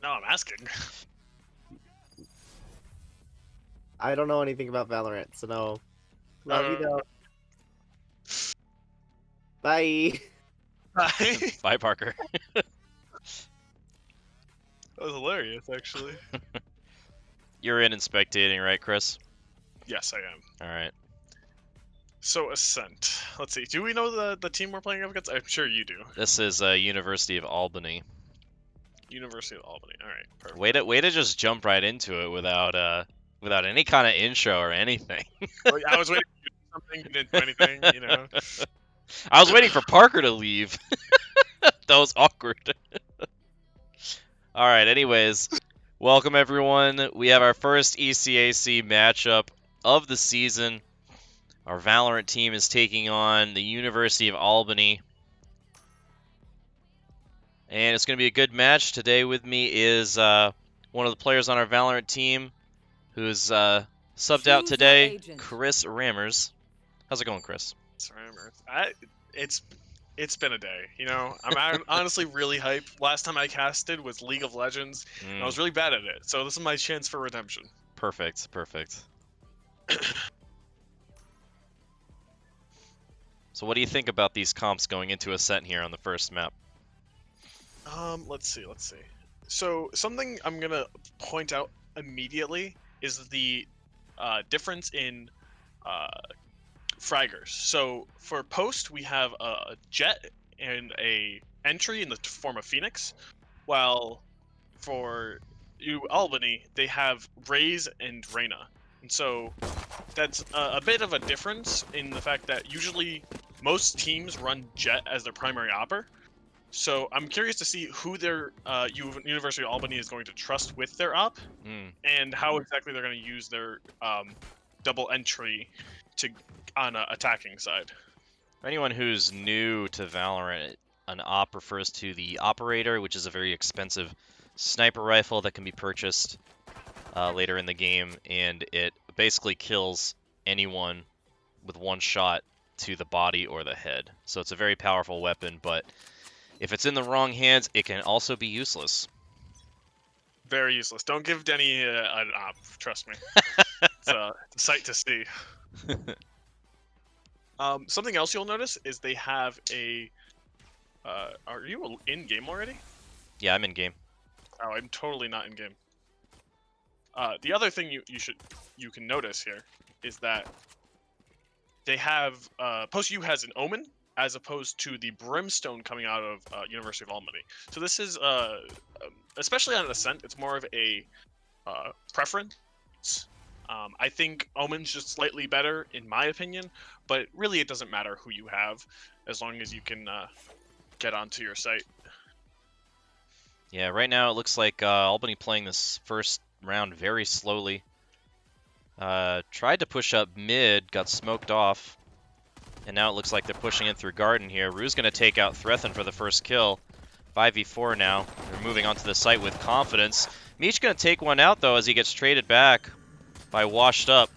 No, I'm asking. I don't know anything about Valorant, so no. Love you though. Bye. That Bye, Parker. was hilarious, actually. You're in and spectating, right, Chris? Yes, I am. All right. So Ascent. Let's see. Do we know the team we're playing up against? I'm sure you do. This is University of Albany. University of Albany. All right. Perfect. Way to just jump right into it without any kind of intro or anything. Well, I was waiting for you to do something. You didn't do anything. You know. I was waiting for Parker to leave. That was awkward. All right. Anyways, welcome everyone. We have our first ECAC matchup of the season. Our Valorant team is taking on the University of Albany. And it's going to be a good match. Today with me is one of the players on our Valorant team who's subbed out today, Chris Rammers. How's it going, Chris? It's been a day. You know, I'm honestly really hyped. Last time I casted was League of Legends, and I was really bad at it. So this is my chance for redemption. Perfect, perfect. So what do you think about these comps going into Ascent here on the first map? Let's see. So something I'm gonna point out immediately is the difference in fraggers. So for post, we have a Jet and a entry in the form of Phoenix, while for Albany, they have Raze and Reyna. And so that's a bit of a difference in the fact that usually most teams run Jet as their primary opper. So I'm curious to see who their University of Albany is going to trust with their op, and how exactly they're going to use their double entry on an attacking side. For anyone who's new to Valorant, an op refers to the operator, which is a very expensive sniper rifle that can be purchased later in the game, and it basically kills anyone with one shot to the body or the head. So it's a very powerful weapon, but if it's in the wrong hands, it can also be useless. Very useless. Don't give Denny an op, trust me. It's a sight to see. Something else you'll notice is they have a... are you in-game already? Yeah, I'm in-game. Oh, I'm totally not in-game. The other thing you can notice here is that they have... Post U has an Omen, as opposed to the Brimstone coming out of University of Albany. So this is, especially on Ascent, it's more of a preference. I think Omen's just slightly better, in my opinion, but really it doesn't matter who you have, as long as you can get onto your site. Yeah, right now it looks like Albany playing this first round very slowly. Tried to push up mid, got smoked off. And now it looks like they're pushing in through Garden here. Rue's going to take out Threthen for the first kill. 5v4 now. They're moving onto the site with confidence. Meech going to take one out, though, as he gets traded back by Washed Up.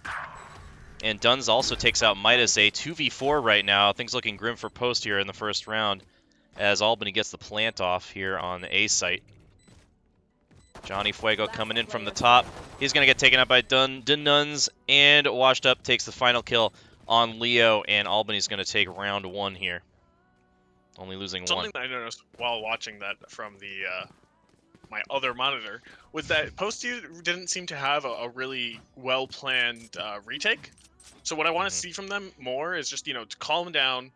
And Duns also takes out Midas. A 2v4 right now. Things looking grim for Post here in the first round, as Albany gets the plant off here on the A site. Johnny Fuego coming in from the top. He's going to get taken out by Duns, and Washed Up takes the final kill on Leo, and Albany's going to take round one here. Only losing one. Something that I noticed while watching that from the my other monitor was that Post U didn't seem to have a really well-planned retake. So what I want to see from them more is just, to calm down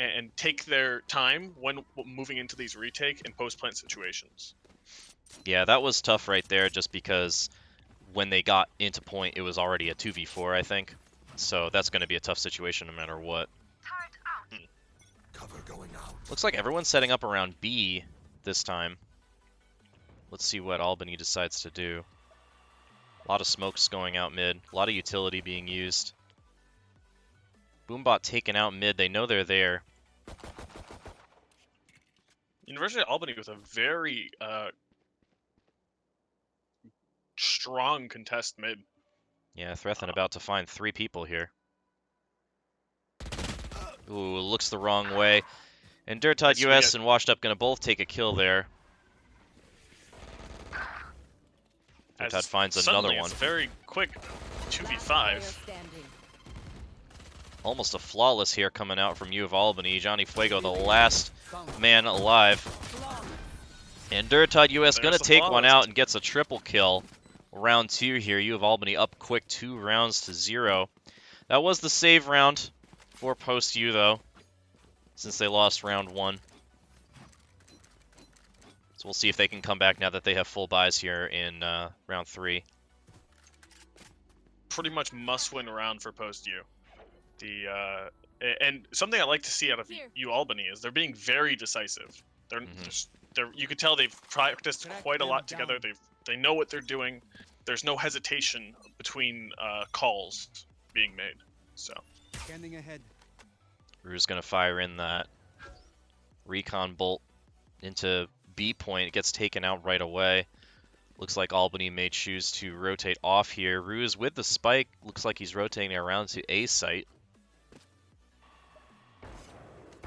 and take their time when moving into these retake and post-plant situations. Yeah, that was tough right there, just because when they got into point, it was already a 2v4, I think. So that's going to be a tough situation no matter what. Cover going out. Looks like everyone's setting up around B this time. Let's see what Albany decides to do. A lot of smokes going out mid. A lot of utility being used. Boombot taken out mid. They know they're there. University of Albany with a very strong contest mid. Yeah, Threthen about to find 3 people here. Ooh, looks the wrong way. And Dirtod US and Washed Up gonna both take a kill there. Dirtad finds another suddenly one. It's a very quick 2v5. Almost a flawless here coming out from U of Albany. Johnny Fuego, the last man alive. And Dirtad US gonna take one out and gets a triple kill. Round 2 here. U of Albany up quick 2 rounds to 0. That was the save round for Post U though, since they lost round 1. So we'll see if they can come back now that they have full buys here in round 3. Pretty much must-win round for Post U. And something I like to see out of U Albany is they're being very decisive. You could tell they've practiced quite a lot together. They know what they're doing. There's no hesitation between calls being made. So. Scanning ahead. Rue's gonna fire in that recon bolt into B point. It gets taken out right away. Looks like Albany may choose to rotate off here. Rue is with the spike. Looks like he's rotating around to A site.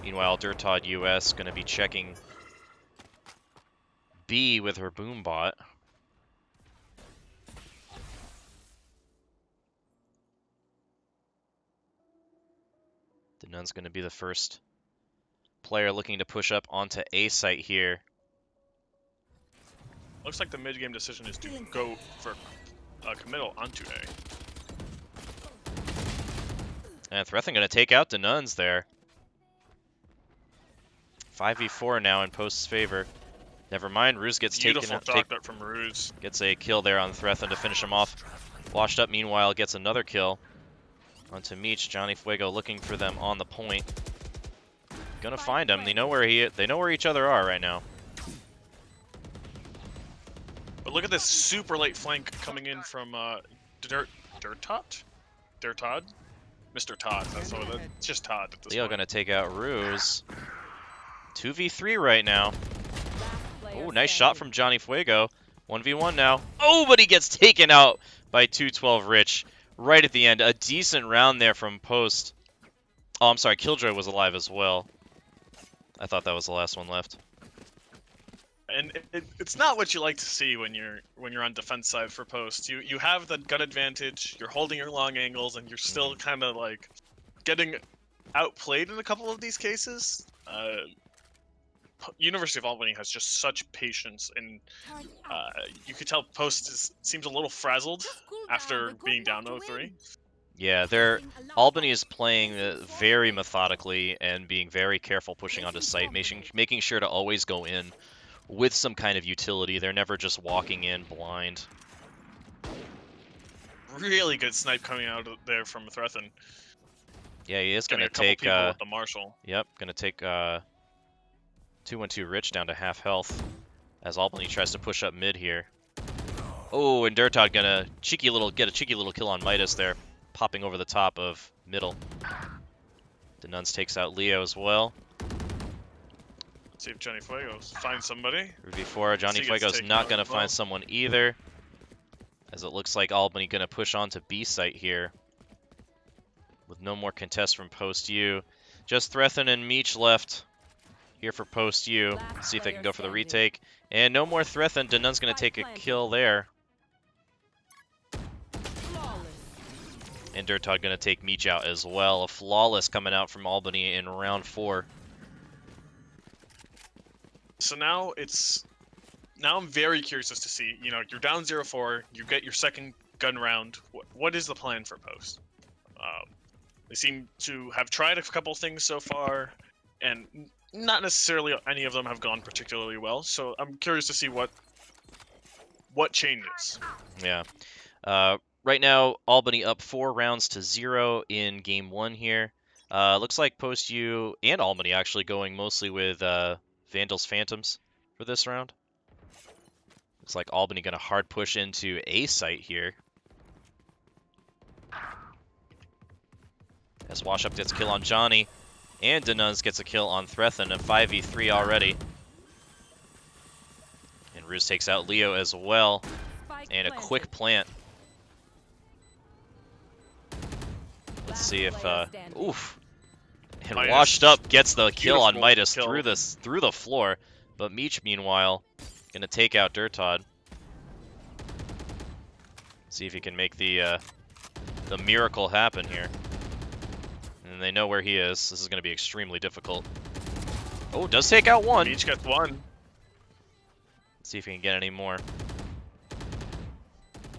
Meanwhile, Dirtad US going to be checking B with her boombot. Denun's going to be the first player looking to push up onto A site here. Looks like the mid-game decision is to go for committal onto A. And Threthen going to take out Denuns there. 5v4 now in Post's favor. Never mind, Ruse gets taken out. Beautiful from Ruse. Gets a kill there on Threthen to finish him off. Washed up, meanwhile, gets another kill. Onto Meech. Johnny Fuego looking for them on the point. Gonna find him. They know where each other are right now. But look at this super late flank coming in from Dirtad? Mr. Todd. It's just Todd at this Leo point. gonna take out Ruse. 2v3 right now. Oh, nice shot from Johnny Fuego. 1v1 now. Oh, but he gets taken out by 212 Rich right at the end. A decent round there from Post. Oh, I'm sorry. Killjoy was alive as well. I thought that was the last one left. And it's not what you like to see when you're on defense side for Post. You have the gun advantage. You're holding your long angles, and you're still kind of like getting outplayed in a couple of these cases. University of Albany has just such patience, and you could tell Post seems a little frazzled after being down 0-3. Yeah, Albany is playing very methodically and being very careful pushing onto site, making sure to always go in with some kind of utility. They're never just walking in blind. Really good snipe coming out of there from Threthen. Yeah, he is going to take the Marshall. Yep, going to take 212 Rich down to half health as Albany tries to push up mid here. Oh, and Dirtad gonna get a cheeky little kill on Midas there, popping over the top of middle. Denuns takes out Leo as well. Let's see if Johnny Fuego finds somebody. 3v4, Johnny Fuego's not gonna find someone either, as it looks like Albany gonna push on to B site here with no more contests from Post U. Just Threthen and Meech left here for Post U. Let's see if they can go for the retake. And no more Threthen. Denun's going to take a kill there. And Dirtad going to take Meech out as well. A flawless coming out from Albany in round 4. So now I'm very curious as to see, you're down 0-4, you get your second gun round. What is the plan for Post? They seem to have tried a couple things so far, and not necessarily any of them have gone particularly well. So I'm curious to see what changes. Yeah. Right now, Albany up 4 rounds to 0 in game 1 here. Looks like Post U and Albany actually going mostly with Vandals Phantoms for this round. Looks like Albany going to hard push into A site here. As Washup gets a kill on Johnny, and Denuns gets a kill on Threthen, a 5v3 already. And Ruse takes out Leo as well, and a quick plant. Let's see if, oof. And Midas. Washed Up gets the kill on Beautiful Midas kill. through the floor, but Meech, meanwhile, gonna take out Dirtad. See if he can make the miracle happen here. And they know where he is. This is going to be extremely difficult. Oh, does take out one. Each gets one. Let's see if he can get any more.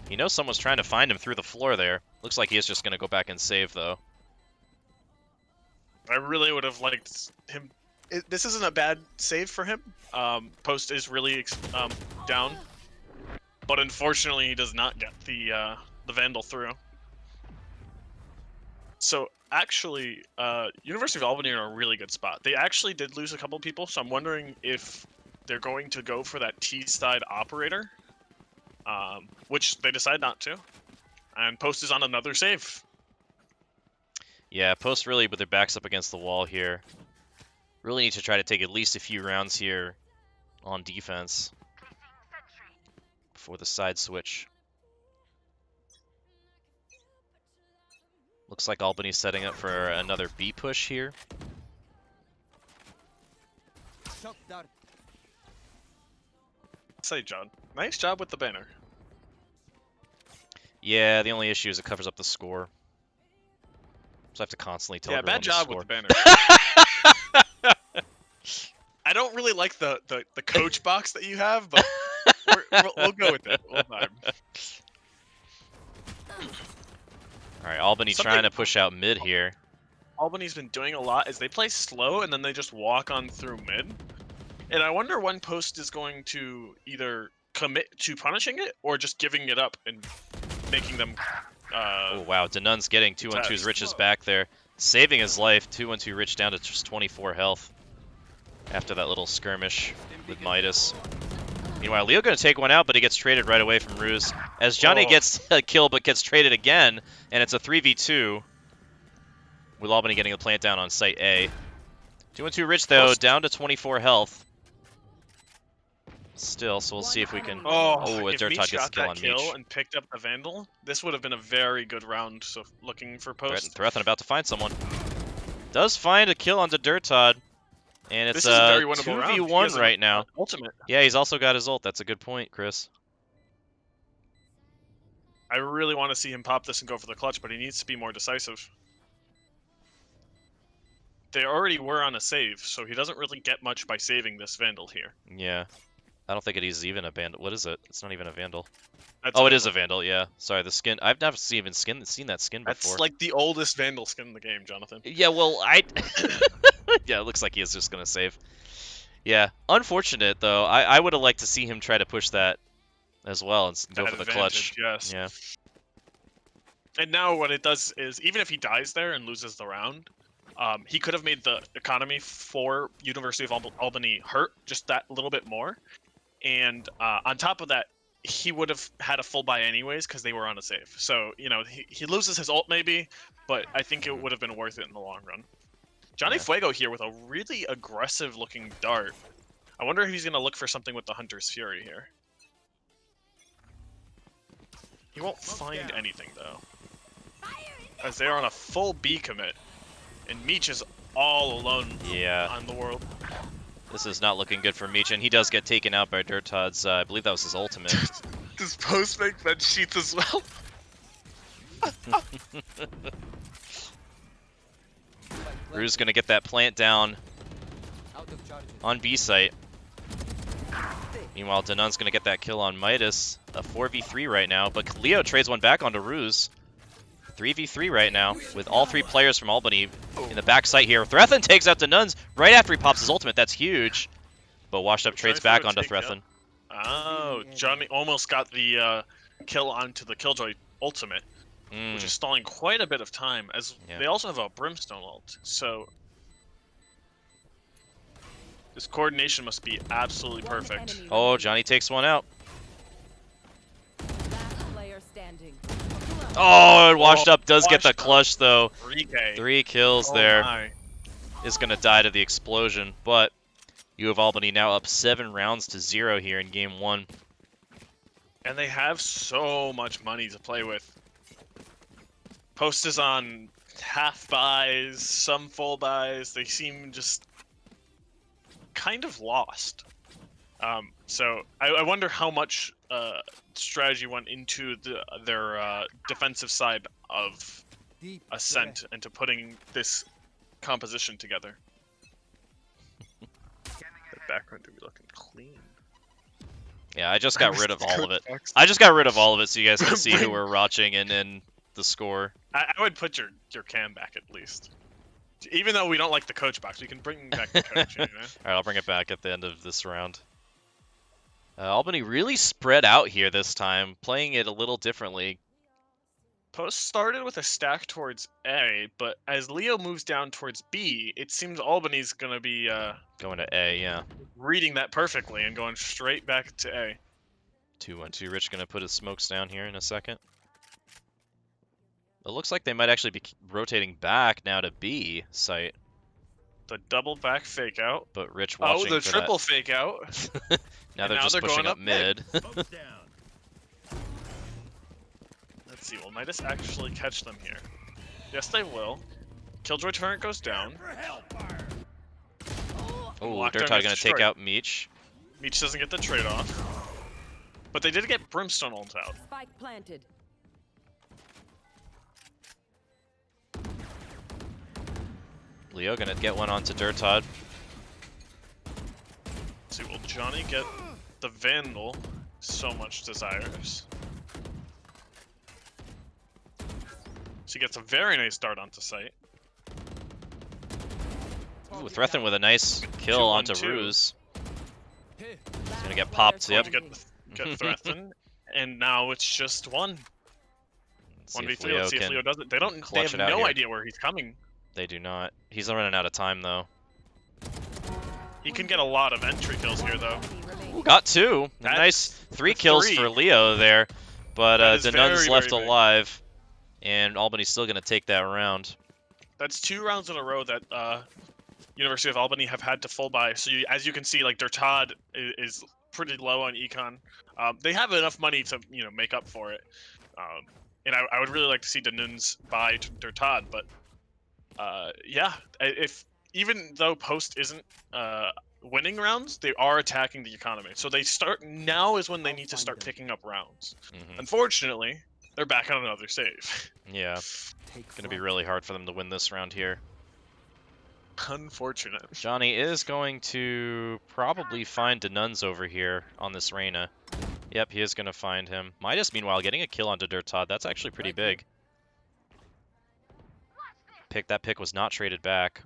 He knows someone's trying to find him through the floor there. Looks like he is just going to go back and save, though. I really would have liked him. This isn't a bad save for him. Post is really down, but unfortunately he does not get the Vandal through. So actually, University of Albany are in a really good spot. They actually did lose a couple people, so I'm wondering if they're going to go for that T-side operator, which they decide not to. And Post is on another save. Yeah, Post really with their backs up against the wall here. Really need to try to take at least a few rounds here on defense before the side switch. Looks like Albany's setting up for another B push here. Say, John, nice job with the banner. Yeah, the only issue is it covers up the score. So I have to constantly tell everyone bad job the score. with the banner. I don't really like the coach box that you have, but we'll go with it. We'll vibe. Alright, Albany trying to push out mid here. Albany's been doing a lot is they play slow and then they just walk on through mid. And I wonder when Post is going to either commit to punishing it or just giving it up and making them oh wow, Denun's getting 212's Rich's back there. Saving his life, 212 Rich down to just 24 health. After that little skirmish with Midas. Meanwhile, Leo gonna take one out, but he gets traded right away from Ruse. As Johnny gets a kill, but gets traded again, and it's a 3v2. With Albany getting the plant down on site A. 212 Rich, though, down to 24 health. Still, so we'll see if we can... Oh, a if Dirt Meech Todd gets got a kill that on kill Meech. and picked up the Vandal, this would have been a very good round. So looking for Post. Threthen about to find someone. Does find a kill on the Dirt Todd. And it's This is a very winnable 2v1 round. right now. Ultimate. Yeah, he's also got his ult. That's a good point, Chris. I really want to see him pop this and go for the clutch, but he needs to be more decisive. They already were on a save, so he doesn't really get much by saving this Vandal here. Yeah. I don't think it is even a Vandal. What is it? It's not even a Vandal. That's It is a Vandal, yeah. Sorry, the skin. I've never seen that skin before. That's like the oldest Vandal skin in the game, Jonathan. Yeah, well, yeah, it looks like he is just going to save. Yeah, unfortunate, though. I would have liked to see him try to push that as well and go for the clutch. Yes. Yeah. And now what it does is, even if he dies there and loses the round, he could have made the economy for University of Albany hurt just that little bit more. And on top of that, he would have had a full buy anyways because they were on a save. So, you know, he loses his ult maybe, but I think it would have been worth it in the long run. Johnny Fuego here with a really aggressive looking dart. I wonder if he's going to look for something with the Hunter's Fury here. He won't find anything though, as they're on a full B commit, and Meech is all alone on the world. This is not looking good for Meech, and he does get taken out by Dirt Todd's, I believe that was his ultimate. Does Post make bed sheets as well? Rue's gonna get that plant down on B site. Meanwhile, Denun's gonna get that kill on Midas. A 4v3 right now, but Leo trades one back onto Ruse. 3v3 right now, with all three players from Albany in the back site here. Threthen takes out Denun's right after he pops his ultimate. That's huge. But Washed Up trades back onto Threthen. Oh, Johnny almost got the kill onto the Killjoy ultimate, which is stalling quite a bit of time, as they also have a Brimstone ult. So this coordination must be absolutely perfect. Oh, Johnny takes one out. Oh, and Washed Up does get the clutch, though. 3 kills there. Is going to die to the explosion, but U of Albany now up 7 rounds to 0 here in game 1. And they have so much money to play with. Post is on half buys, some full buys. They seem just kind of lost. So I wonder how much strategy went into their defensive side of Ascent into putting this composition together. The background to be looking clean. Yeah, I just got rid of all of it. I just got rid of all of it so you guys can see who we're watching and the score. I would put your cam back at least. Even though we don't like the coach box, we can bring back the coach. You know? Alright, I'll bring it back at the end of this round. Albany really spread out here this time, playing it a little differently. Post started with a stack towards A, but as Leo moves down towards B, it seems Albany's going to be Going to A, yeah. reading that perfectly and going straight back to A. 2-1-2. Rich going to put his smokes down here in a second. It looks like they might actually be rotating back now to B site. The double back fake out. But Rich watching the for triple fake out. now they're just pushing up mid. Let's see, will Midas actually catch them here? Yes, they will. Killjoy turret goes down. Oh, Dirtide gonna take out Meech. Meech doesn't get the trade-off. But they did get Brimstone ult out. Spike planted. Leo gonna get one onto Dirtide. Let's see, will Johnny get the Vandal so much desires? So he gets a very nice dart onto site. Ooh, Threthen with a nice kill onto 2-1-2. Ruse. He's gonna get popped, yep. Get Threthen, and now it's just one. 1v3, let's see if Leo does it. They have no idea where he's coming. They do not. He's running out of time, though. He can get a lot of entry kills here, though. Ooh, got two. Nice 3 kills for Leo there. But Denun's left alive. And Albany's still going to take that round. That's 2 rounds in a row that University of Albany have had to full buy. So as you can see, like Dirtad is pretty low on econ. They have enough money to make up for it. And I would really like to see Denun's buy Dirtad, but yeah, if even though Post isn't winning rounds, they are attacking the economy. So now is when they need to start picking up rounds. Unfortunately, they're back on another save. Yeah, it's gonna be really hard for them to win this round here. Unfortunate. Johnny is going to probably find Denun's over here on this Reyna. Yep, he is gonna find him. Midas, meanwhile, getting a kill onto Dirtad. That's actually pretty big. That pick was not traded back.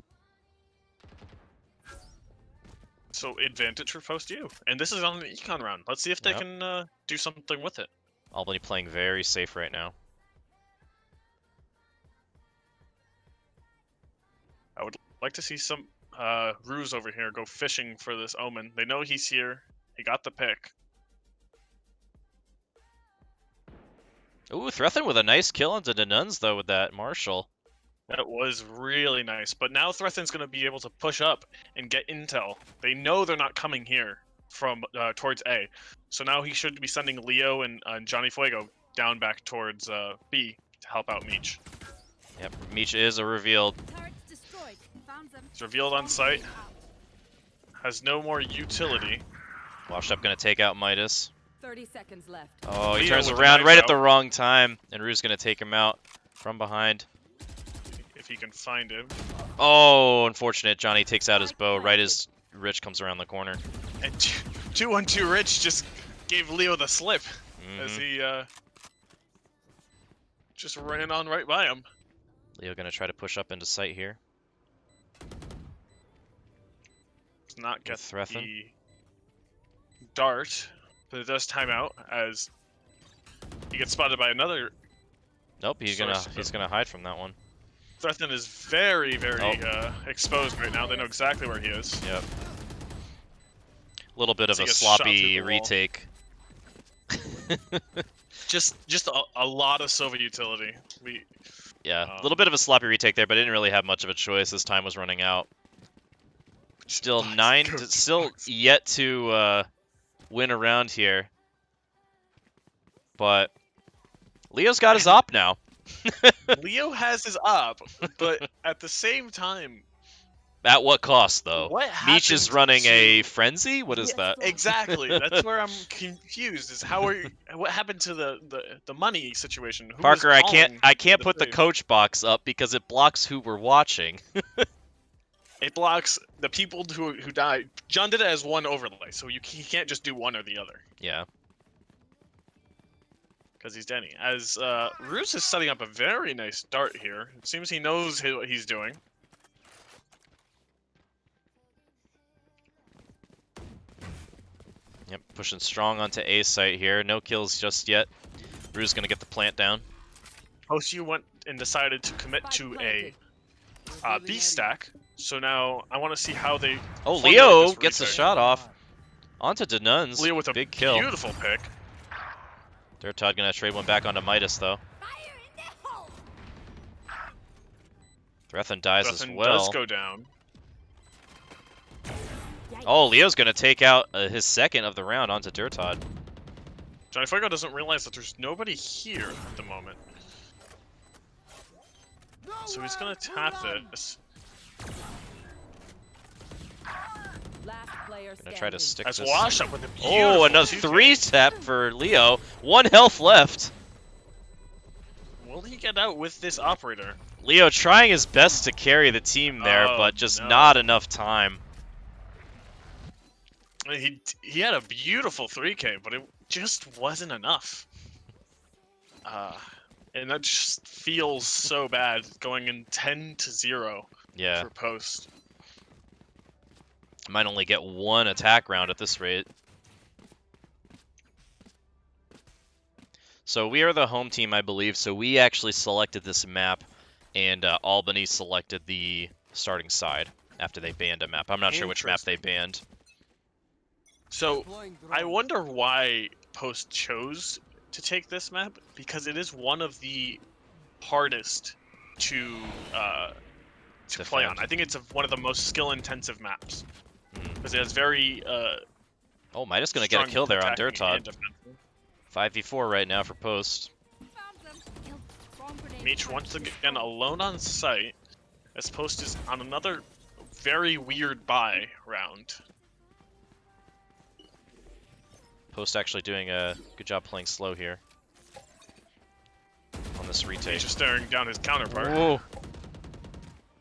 So advantage for Post U, and this is on the econ round. Let's see if they can do something with it. Albany playing very safe right now. I would like to see some Ruse over here go fishing for this Omen. They know he's here. He got the pick. Ooh, Threthen with a nice kill onto Denun's, though, with that Marshall. That was really nice. But now Threthen's going to be able to push up and get intel. They know they're not coming here from towards A. So now he should be sending Leo and Johnny Fuego down back towards B to help out Meech. Yep, Meech is a revealed. It's revealed on site. Has no more utility. Washed up going to take out Midas. 30 seconds left. Oh, he Leo turns with around the right knife at the out. wrong time. And Rue's going to take him out from behind. If he can find him. Oh, unfortunate. Johnny takes out his bow right as Rich comes around the corner. And 2-1-2 Rich just gave Leo the slip as he just ran on right by him. Leo going to try to push up into sight here. Does not get Threthen. the dart, but it does time out as he gets spotted by another. Nope, he's gonna hide from that one. Threthen is very, very exposed right now. They know exactly where he is. Yep. A little bit of He a gets shot sloppy through the wall. retake. Just a lot of Soviet utility. Yeah, a little bit of a sloppy retake there, but didn't really have much of a choice as time was running out. Still still yet to win around here. But Leo's got his op now. Leo has his op, but at the same time, At what cost, though? What Meech is happened running a to- frenzy? What is Yes, that? sir. Exactly. That's where I'm confused. Is what happened to the money situation? Who was Parker, I can't calling put the thing? coach box up because it blocks who we're watching. It blocks the people who died. John did it as one overlay, so he can't just do one or the other Yeah. because he's Denny. As Roos is setting up a very nice dart here. It seems he knows what he's doing. Yep, pushing strong onto A site here. No kills just yet. Rue's gonna get the plant down. Hostu went and decided to commit Spike to planted. a B stack. So now I want to see how they. Oh, formulate Leo this gets a retake. shot off. Onto Denuns. Leo with a big kill. beautiful pick. Dirtod gonna trade one back onto Midas though. Threthen dies as Nothing well. does go down. Oh, Leo's gonna take out his second of the round onto Dirtod. Johnny Fuego doesn't realize that there's nobody here at the moment. So he's gonna tap this. Last player Gonna try to standing. stick As this. Wash up with a Oh, beautiful another 2K. 3 tap for Leo. 1 health left. Will he get out with this operator? Leo trying his best to carry the team there, Oh, but just no. not enough time. He had a beautiful 3K, but it just wasn't enough. And that just feels so bad going in 10-0 Yeah, for post. might only get 1 attack round at this rate. So we are the home team, I believe, so we actually selected this map, and Albany selected the starting side after they banned a map. I'm not sure which map they banned. So I wonder why Post chose to take this map, because it is one of the hardest to play on. Defend. I think it's one of the most skill-intensive maps Hmm. because it has very Oh, Midas gonna get a strong kill there on attacking Dirtod. and defensive. 5v4 right now for Post. Meech once again alone on site, as Post is on another very weird buy round. Post actually doing a good job playing slow here on this retake. Meech is staring down his counterpart. Whoa.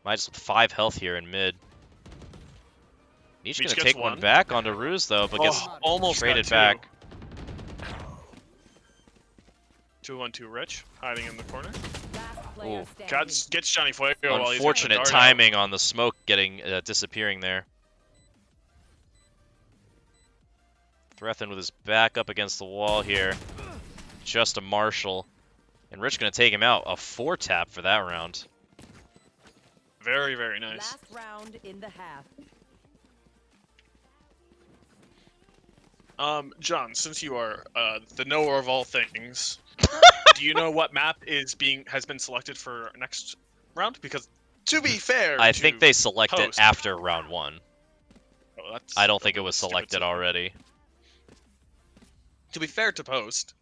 Midas with 5 health here in mid. Meech Meech gonna gets take one one. back onto Ruse though, but gets Almost got traded two. back. 2-1-2 Rich hiding in the corner. Last player Ooh. standing. Gets Johnny Fuego while he's Unfortunate got the dart out. timing on the smoke getting disappearing there. Threthen with his back up against the wall here. Just a Marshall. And Rich gonna take him out. A 4 tap for that round. Very, very nice. Last round in the half. John, since you are the knower of all things, do you know what map has been selected for next round? Because to be fair, I to think they select it Post- after round 1. Oh, that's I don't a think it really was stupid selected system. already. To be fair to Post,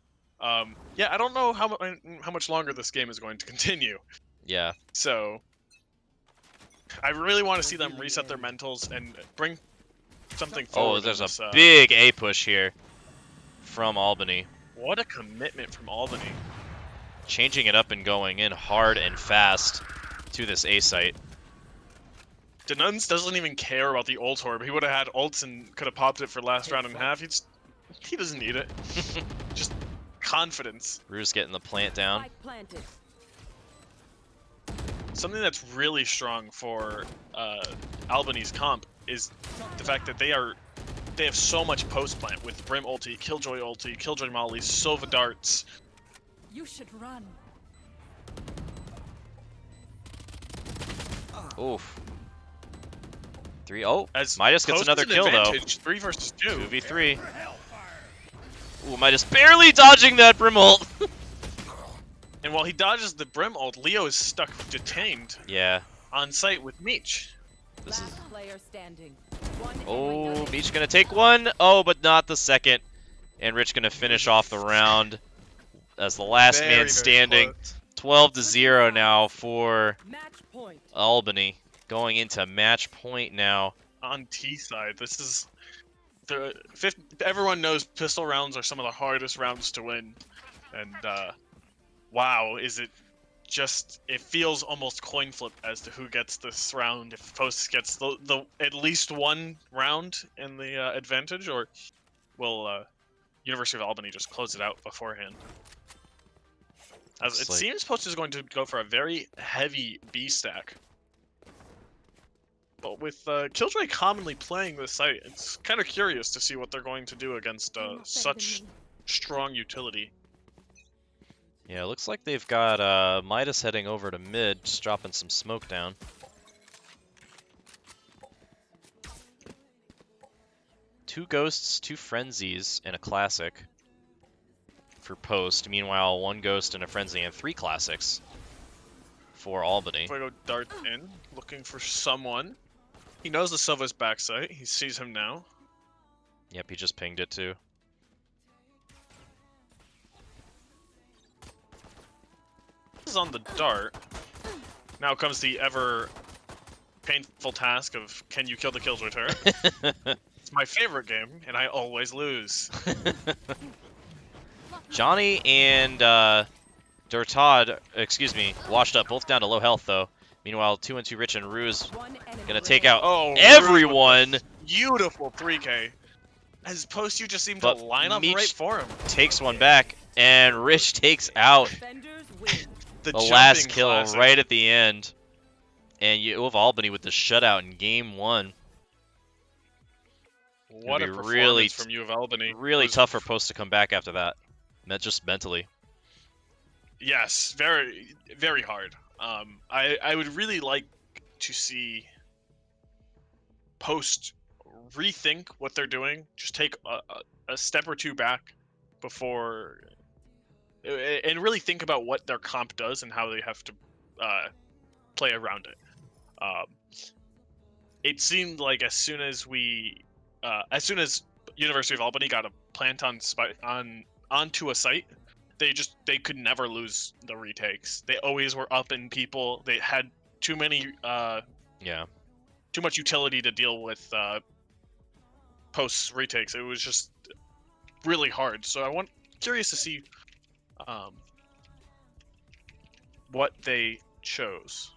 yeah, I don't know how much longer this game is going to continue. Yeah. So I really want to see them reset their mentals and bring something forward. Oh, there's in a this, big A push here from Albany. What a commitment from Albany. Changing it up and going in hard and fast to this A site. Denuns doesn't even care about the ult orb. He would have had ults and could have popped it for last round and a half. He doesn't need it. Just confidence. Ruse getting the plant down. Spike planted. Something that's really strong for Albany's comp is the fact that they have so much post plant with Brim ulti, Killjoy mollies, Sova darts. You should run. Oof. 3. Oh, As Midas gets Post another is an kill though. advantage, 3 versus 2. 2v3. Ooh, Midas barely dodging that Brim ult. And while he dodges the Brim ult, Leo is stuck detained Yeah. on site with Meech. This is. Last player standing. One Oh, enemy Meech gonna take one. Oh, but not the second. And Rich gonna finish off the round as the last Very, man very standing. close. 12-0 now for Match point. Albany. going into match point now. On T side, this is everyone knows pistol rounds are some of the hardest rounds to win, and wow, is it just, it feels almost coin flip as to who gets this round. If Post gets the at least one round in the advantage, or will University of Albany just close it out beforehand? As it seems Post is going to go for a very heavy B stack. But with Killjoy commonly playing this site, it's kind of curious to see what they're going to do against such strong utility. Yeah, it looks like they've got Midas heading over to mid, just dropping some smoke down. Two Ghosts, two Frenzies, and a Classic for Post. Meanwhile, one Ghost and a Frenzy and three Classics for Albany. Fuego dart in, looking for someone. He knows the Silva's backside. He sees him now. Yep, he just pinged it too. This is on the dart. Now comes the ever painful task of, can you kill the Killjoy turret? It's my favorite game, and I always lose. Johnny and Durtad, excuse me, washed up, both down to low health though. Meanwhile, 2 and 2 Rich and Ruse gonna take out everyone. Beautiful 3K. As Post, you just seem to line up right for him. Takes one back, and Rich takes out the last kill classic. Right at the end. And you have Albany with the shutout in game 1. What a performance really from U of Albany. Really tough for Post to come back after that. Just mentally. Yes, very, very hard. I would really like to see Post rethink what they're doing. Just take a step or two back before, and really think about what their comp does and how they have to play around it. It seemed like as soon as University of Albany got a plant onto a site, they could never lose the retakes. They always were up in people. They had too many too much utility to deal with post retakes. It was just really hard. So curious to see what they chose.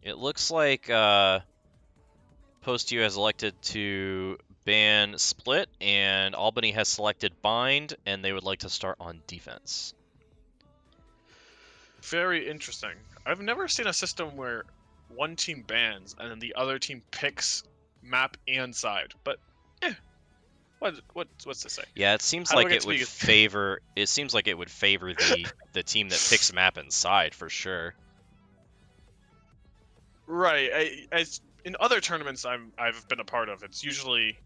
It looks like Post U has elected to ban Split, and Albany has selected Bind, and they would like to start on defense. Very interesting. I've never seen a system where one team bans and then the other team picks map and side. But what's to say? Yeah, it seems like it would favor. It seems like it would favor the team that picks map and side for sure. Right. As in other tournaments I've been a part of, it's usually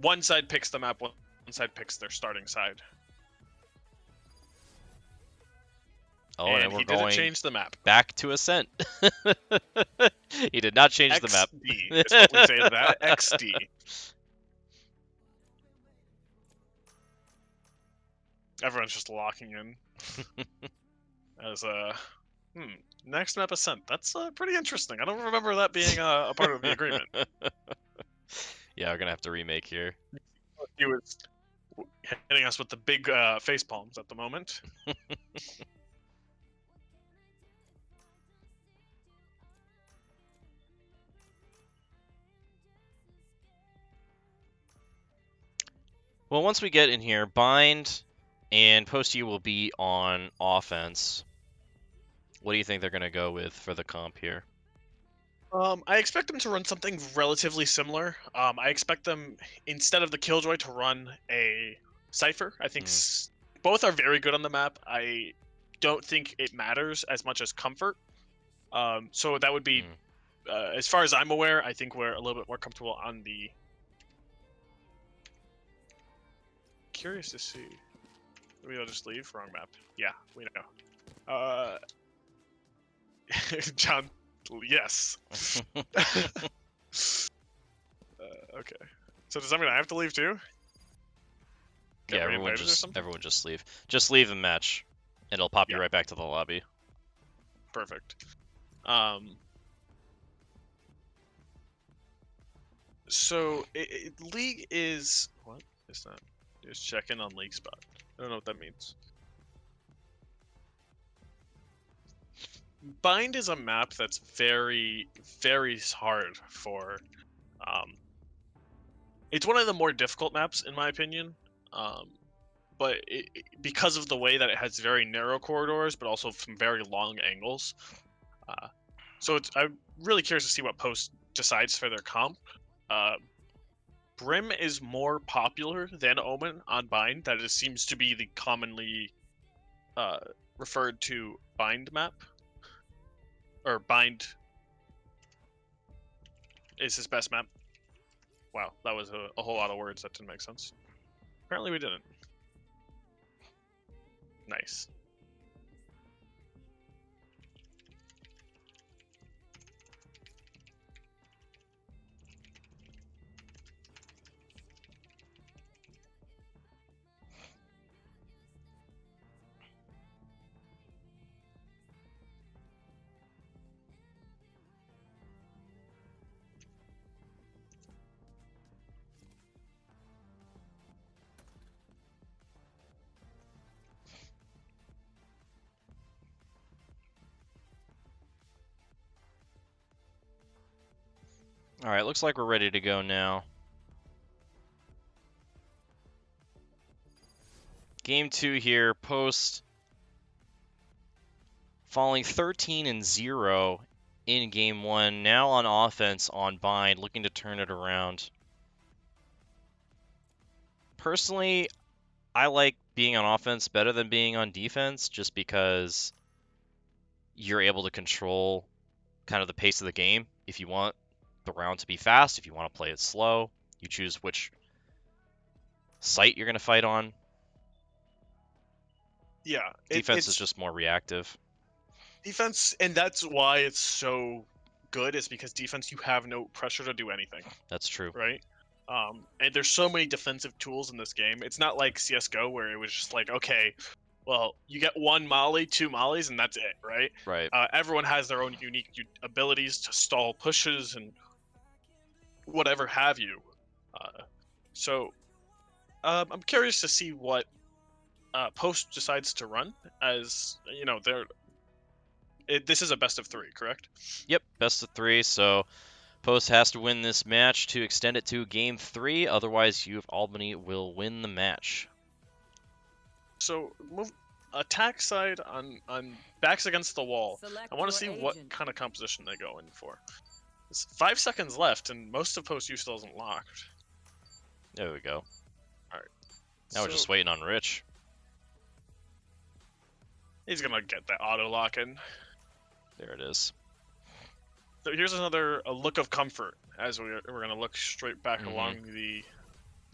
one side picks the map, one side picks their starting side. Oh, and we're he going didn't change the map. Back to Ascent. He did not change the map. XD is what we say to that. XD. Everyone's just locking in. As next map Ascent. That's pretty interesting. I don't remember that being a part of the agreement. Yeah, we're gonna have to remake here. He was hitting us with the big face palms at the moment. Well, once we get in here, Bind and Post U will be on offense. What do you think they're going to go with for the comp here? I expect them to run something relatively similar. I expect them, instead of the Killjoy, to run a Cypher. I think both are very good on the map. I don't think it matters as much as comfort. So that would be, as far as I'm aware, I think we're a little bit more comfortable on the... Curious to see. Maybe I'll just leave. Wrong map. Yeah, we know. John, yes. Okay. So does that mean I have to leave too? Yeah, everyone just leave. Just leave the match, and it'll pop you right back to the lobby. Perfect. So League is what is that? Just check in on League spot. I don't know what that means. Bind is a map that's very, very hard for. It's one of the more difficult maps in my opinion. But because of the way that it has very narrow corridors, but also some very long angles. So I'm really curious to see what Post decides for their comp. Brim is more popular than Omen on Bind. That it seems to be the commonly referred to Bind map. Or Bind is his best map. Wow, that was a whole lot of words that didn't make sense. Apparently we didn't. Nice. All right, looks like we're ready to go now. Game 2 here, Post falling 13-0 in Game 1. Now on offense on Bind, looking to turn it around. Personally, I like being on offense better than being on defense just because you're able to control kind of the pace of the game. If you want the round to be fast, if you want to play it slow, you choose which site you're going to fight on. Yeah, Defense is just more reactive. Defense, and that's why it's so good, is because defense, you have no pressure to do anything. That's true. Right? And there's so many defensive tools in this game. It's not like CSGO where it was just like, okay, well, you get one molly, two mollies, and that's it, right? Right. Everyone has their own unique abilities to stall pushes and whatever have you. So I'm curious to see what Post decides to run, as you know, this is a best of 3, correct? Yep, best of 3. So Post has to win this match to extend it to Game 3. Otherwise, U of Albany will win the match. So move attack side on backs against the wall. Select I want to your see what agent. kind of composition they go in for. It's 5 seconds left, and most of Post U still isn't locked. There we go. All right. Now we're just waiting on Rich. He's gonna get that auto lock in. There it is. So here's another look of comfort as we're gonna look straight back along the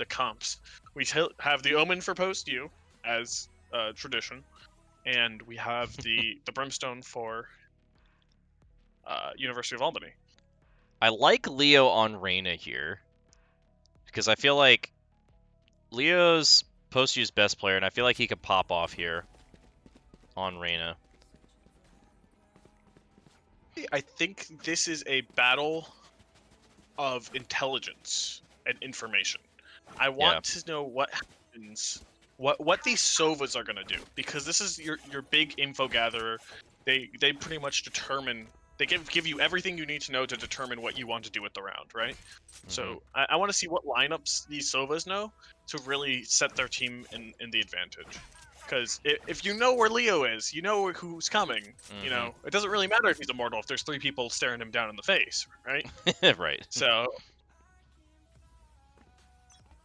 comps. We have the Omen for Post U as tradition, and we have the Brimstone for University of Albany. I like Leo on Reyna here because I feel like Leo's Post U's best player, and I feel like he could pop off here on Reyna. I think this is a battle of intelligence and information. I want to know what happens, what these Sovas are gonna do, because this is your big info gatherer. They pretty much determine. They give you everything you need to know to determine what you want to do with the round, right? So I want to see what lineups these Sovas know to really set their team in the advantage. Because if you know where Leo is, you know who's coming. You know, it doesn't really matter if he's immortal if there's 3 people staring him down in the face, right? Right. So,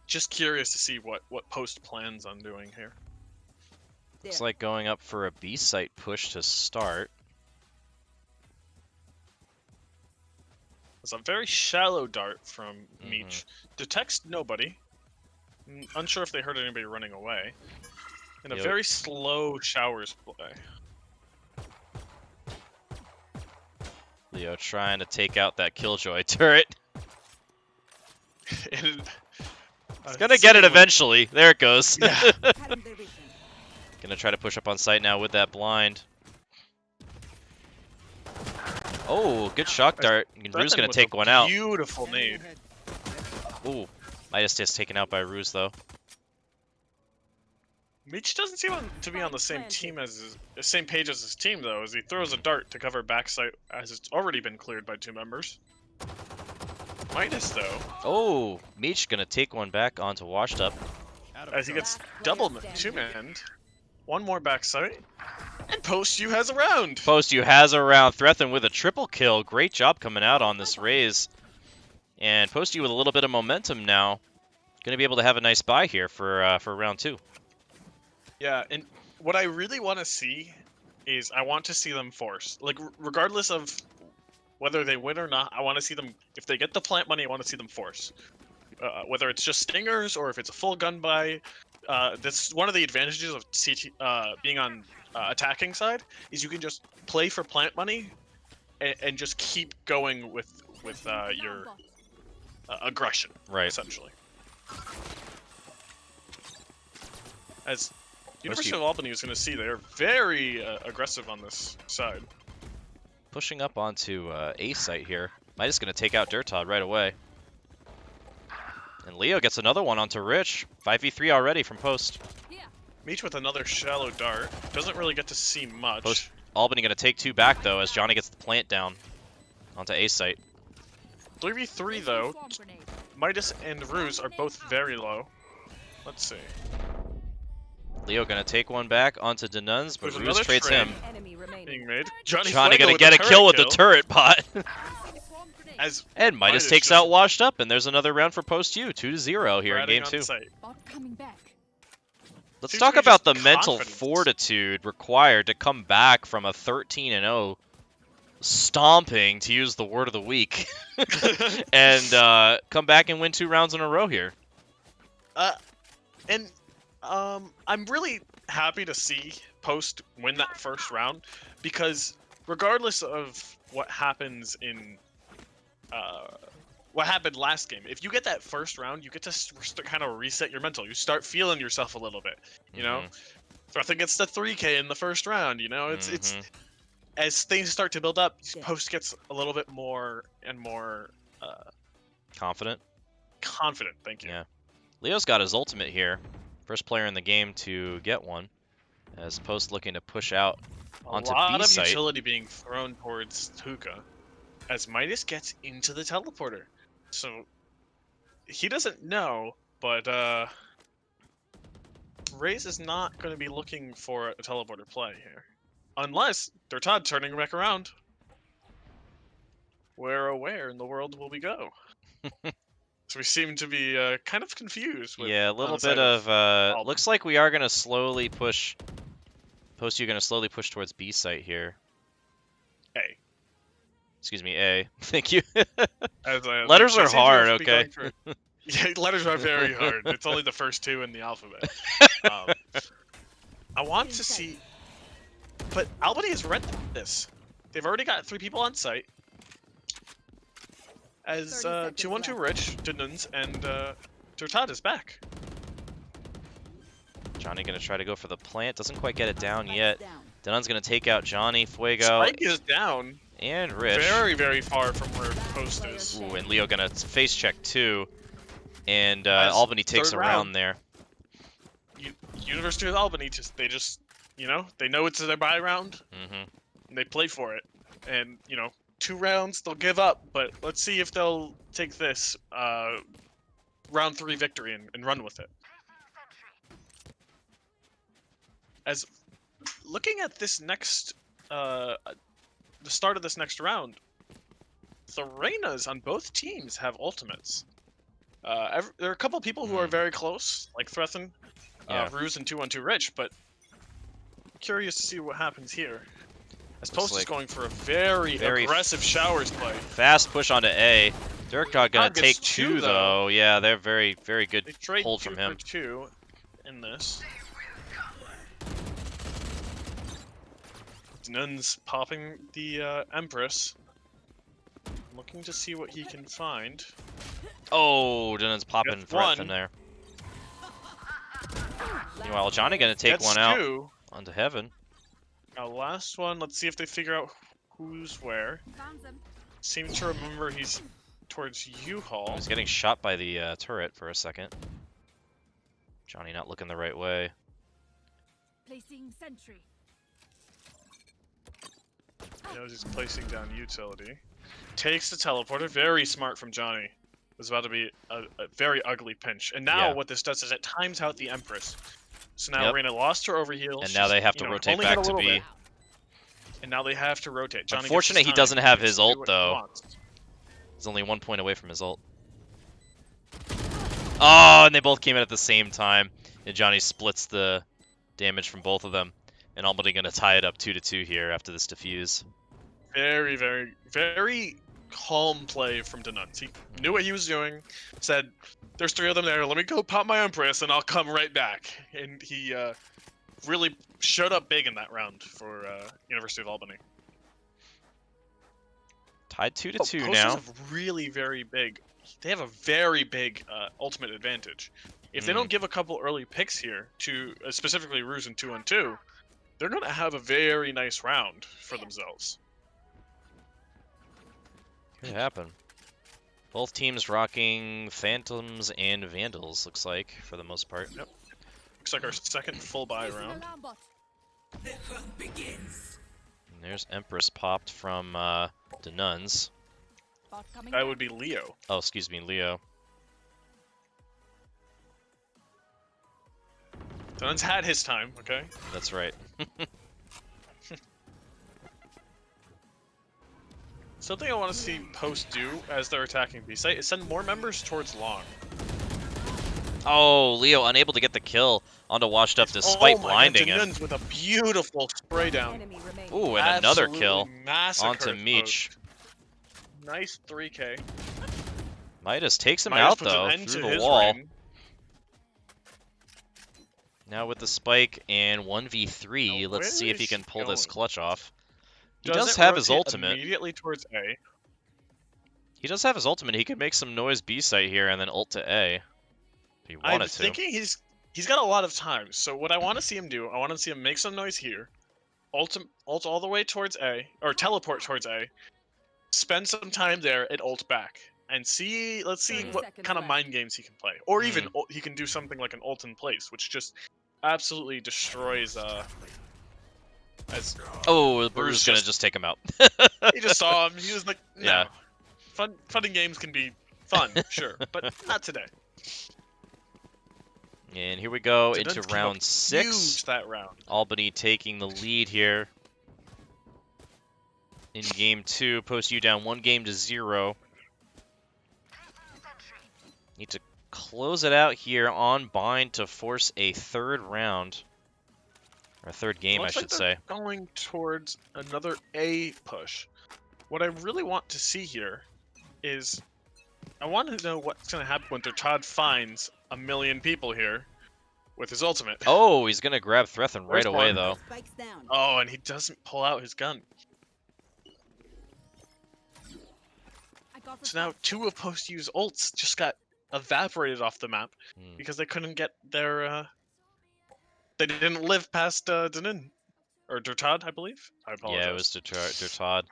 just curious to see what Post plans on doing here. Looks like going up for a B site push to start. It's a very shallow dart from Meech. Detects nobody. Unsure if they heard anybody running away. And a very slow showers play. Leo trying to take out that Killjoy turret. He's gonna get it eventually. There it goes. Yeah. Gonna try to push up on site now with that blind. Oh, good shock dart. Rue's gonna take one out. Beautiful nade. Ooh, Midas just taken out by Ruse though. Meech doesn't seem to be on the same team as the same page as his team though, as he throws a dart to cover backside as it's already been cleared by 2 members. Midas though, Oh, Meech gonna take one back onto washed up. as he gets double 2-manned. One more backside, and Post U has a round. Post U has a round. Threthen with a triple kill. Great job coming out on this raise. And Post U with a little bit of momentum now. Gonna be able to have a nice buy here for round 2. Yeah, and what I really want to see is I want to see them force. Like, regardless of whether they win or not, I want to see them, if they get the plant money, I want to see them force. Whether it's just stingers or if it's a full gun buy. That's one of the advantages of CT, being on attacking side, is you can just play for plant money and just keep going with your aggression, Right. essentially. As University of Albany is going to see, they're very aggressive on this side. Pushing up onto A site here. Midas gonna take out Dirtod right away. And Leo gets another one onto Rich. 5v3 already from Post. Meech with another shallow dart. Doesn't really get to see much. Post Albany gonna take 2 back though as Johnny gets the plant down onto A site. 3v3 though. Midas and Ruse are both very low. Let's see. Leo gonna take one back onto Denuns, but There's Ruse another trades trade. him. Being made. Johnny Johnny Fuego gonna with get a turret kill with the turret bot. As And Midas takes just out washed up, and there's another round for Post U. 2-0 here in ratting game on 2. site. Let's Seems talk to be about the just mental confidence. fortitude required to come back from a 13-0 stomping, to use the word of the week, and come back and win 2 rounds in a row here. I'm really happy to see Post win that first round, because regardless of what happens in what happened last game, if you get that first round, you get to kind of reset your mental. You start feeling yourself a little bit, you know. Threthen gets the 3K in the first round, you know. It's as things start to build up, Post gets a little bit more and more Confident. confident. Thank you. Yeah. Leo's got his ultimate here. First player in the game to get one. As Post looking to push out onto A lot B of site. utility being thrown towards Hookah as Midas gets into the teleporter. So he doesn't know, but Raze is not going to be looking for a teleporter play here. Unless Dirtod turning back around. Where in the world will we go? So we seem to be kind of confused. With, Yeah, a on little the side bit of Albany. looks like we are going to slowly push. Post U going to slowly push towards B site here. A. Excuse me, A. Thank you. As, Letters they are seem to hard, be going okay? through- Yeah, letters are very hard. It's only the first 2 in the alphabet. I want to see, but Albany has read this. They've already got 3 people on site. As 2-1-2 Rich, Denuns, and Dirtod is back. Johnny going to try to go for the plant. Doesn't quite get it down yet. Denun's going to take out Johnny, Fuego, Spike is down. and Rich. Very, very far from where Post is. Ooh, and Leo going to face check too. And As Albany takes third a round round. there. University of Albany, they just, you know, they know it's their bye round, Hmm and they play for it. And, you know, 2 rounds, they'll give up, but let's see if they'll take this round 3 victory and run with it. As looking at this next, the start of this next round, the Reynas on both teams have ultimates. There are a couple people who are very close, like Threthen, Yeah. Ruse, and 2-1-2 Rich, but curious to see what happens here. As Post is like going for a very aggressive showers play. Fast push onto A. Dirtod going to gets take 2 2 though. Yeah, they're very good They trade hold 2 from him. for 2 in this. Nuns popping the Empress. Looking to see what he can find. Oh, Denun's popping Gets Threthen one. there. Meanwhile, Johnny going to take Gets one out 2. onto Heaven. Now last one, let's see if they figure out who's where. Found them. Seem to remember he's towards U-Haul. He's getting shot by the turret for a second. Johnny not looking the right way. Placing sentry. He knows he's placing down utility. Takes the teleporter. Very smart from Johnny. It was about to be a very ugly pinch. And now Yeah. what this does is it times out the Empress. So now Yep. Reyna lost her overheal. And now they have to rotate only got back a to little B. bit. And now they have to rotate. Johnny gets Unfortunate his he time. doesn't have gets his to do ult, what he though. wants. He's only 1 point away from his ult. Oh, and they both came in at the same time. And Johnny splits the damage from both of them. And Albany gonna tie it up 2-2 here after this defuse. Very, very, very calm play from Denunz. He knew what he was doing. Said, "There's 3 of them there. Let me go pop my Empress, and I'll come right back." And he really showed up big in that round for University of Albany. Tied 2-2 Posters now. have really very big. They have a very big ultimate advantage. If they don't give a couple early picks here to specifically Ruse and 2-on-2, they're going to have a very nice round for themselves. Could happen. Both teams rocking Phantoms and Vandals, looks like, for the most part. Yep. Looks like our second full buy round. And there's Empress popped from Denunz. That would be Leo. Oh, excuse me, Leo. Denunz had his time, okay? That's right. Something I want to see Post do as they're attacking B site is send more members towards long. Oh, Leo unable to get the kill onto Washed Up despite blinding him. Denunz with a beautiful spray down. Ooh, and another Absolutely kill massacred onto Meech. Post. Nice 3K. Midas takes him Midas out, puts an though, end through to the his wall. reign. Now with the spike and 1v3, Now, let's where see if he is can he pull this going? clutch off. He Does does it have his rotate ultimate. Immediately towards A. He does have his ultimate. He could make some noise B site here and then ult to A. If he wanted I'm to. thinking he's got a lot of time. So what I want to see him do, I want to see him make some noise here, ult all the way towards A, or teleport towards A, spend some time there and ult back, and see. Let's see 30 what seconds kind of left. mind games he can play, or even he can do something like an ult in place, which just absolutely destroys. As Oh, Bruce Bruce gonna just- just take him out. he just saw him, he was like, no. Yeah. Fun and games can be fun, sure, but not today. And here we go Denunz into came up round 6. Huge that round. Albany taking the lead here. In game 2, Post U down 1-0. Need to close it out here on bind to force a third round. Or third game, Looks I like should they're say. Going towards another A push. What I really want to see here is I want to know what's going to happen when Todd finds 1 million people here with his ultimate. Oh, he's gonna grab Threthen right There's away, one. though. Spikes down. Oh, and he doesn't pull out his gun. I got So now 2 of Post U's ults just got evaporated off the map Hmm. because they couldn't get their. They didn't live past Danin. Or Dertad, I believe. I apologize. Yeah, it was Dertad.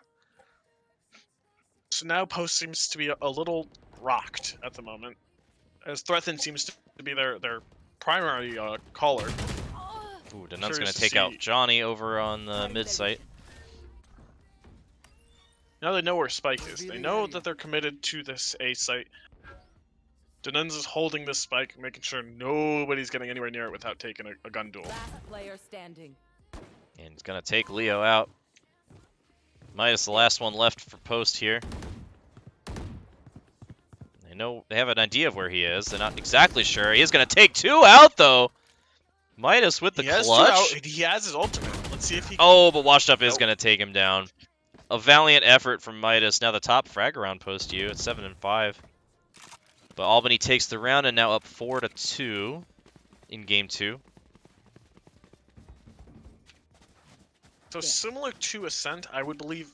So now Post seems to be a little rocked at the moment, as Threthen seems to be their primary caller. Ooh, Denun's Curious gonna to take out see- Johnny over on the mid site. Now they know where Spike is. They know that they're committed to this A site. Denunz is holding this spike, making sure nobody's getting anywhere near it without taking a gun duel. Last player standing. And he's gonna take Leo out. Midas the last one left for Post here. They have an idea of where he is. They're not exactly sure. He is gonna take 2 out though. Midas with the He has 2 clutch. out, and he has his ultimate. Let's see if he. Oh, but Washed Up is Nope. gonna take him down. A valiant effort from Midas. Now the top frag around Post U. It's 7-5. But Albany takes the round and now up 4-2 in game 2. So similar to Ascent, I would believe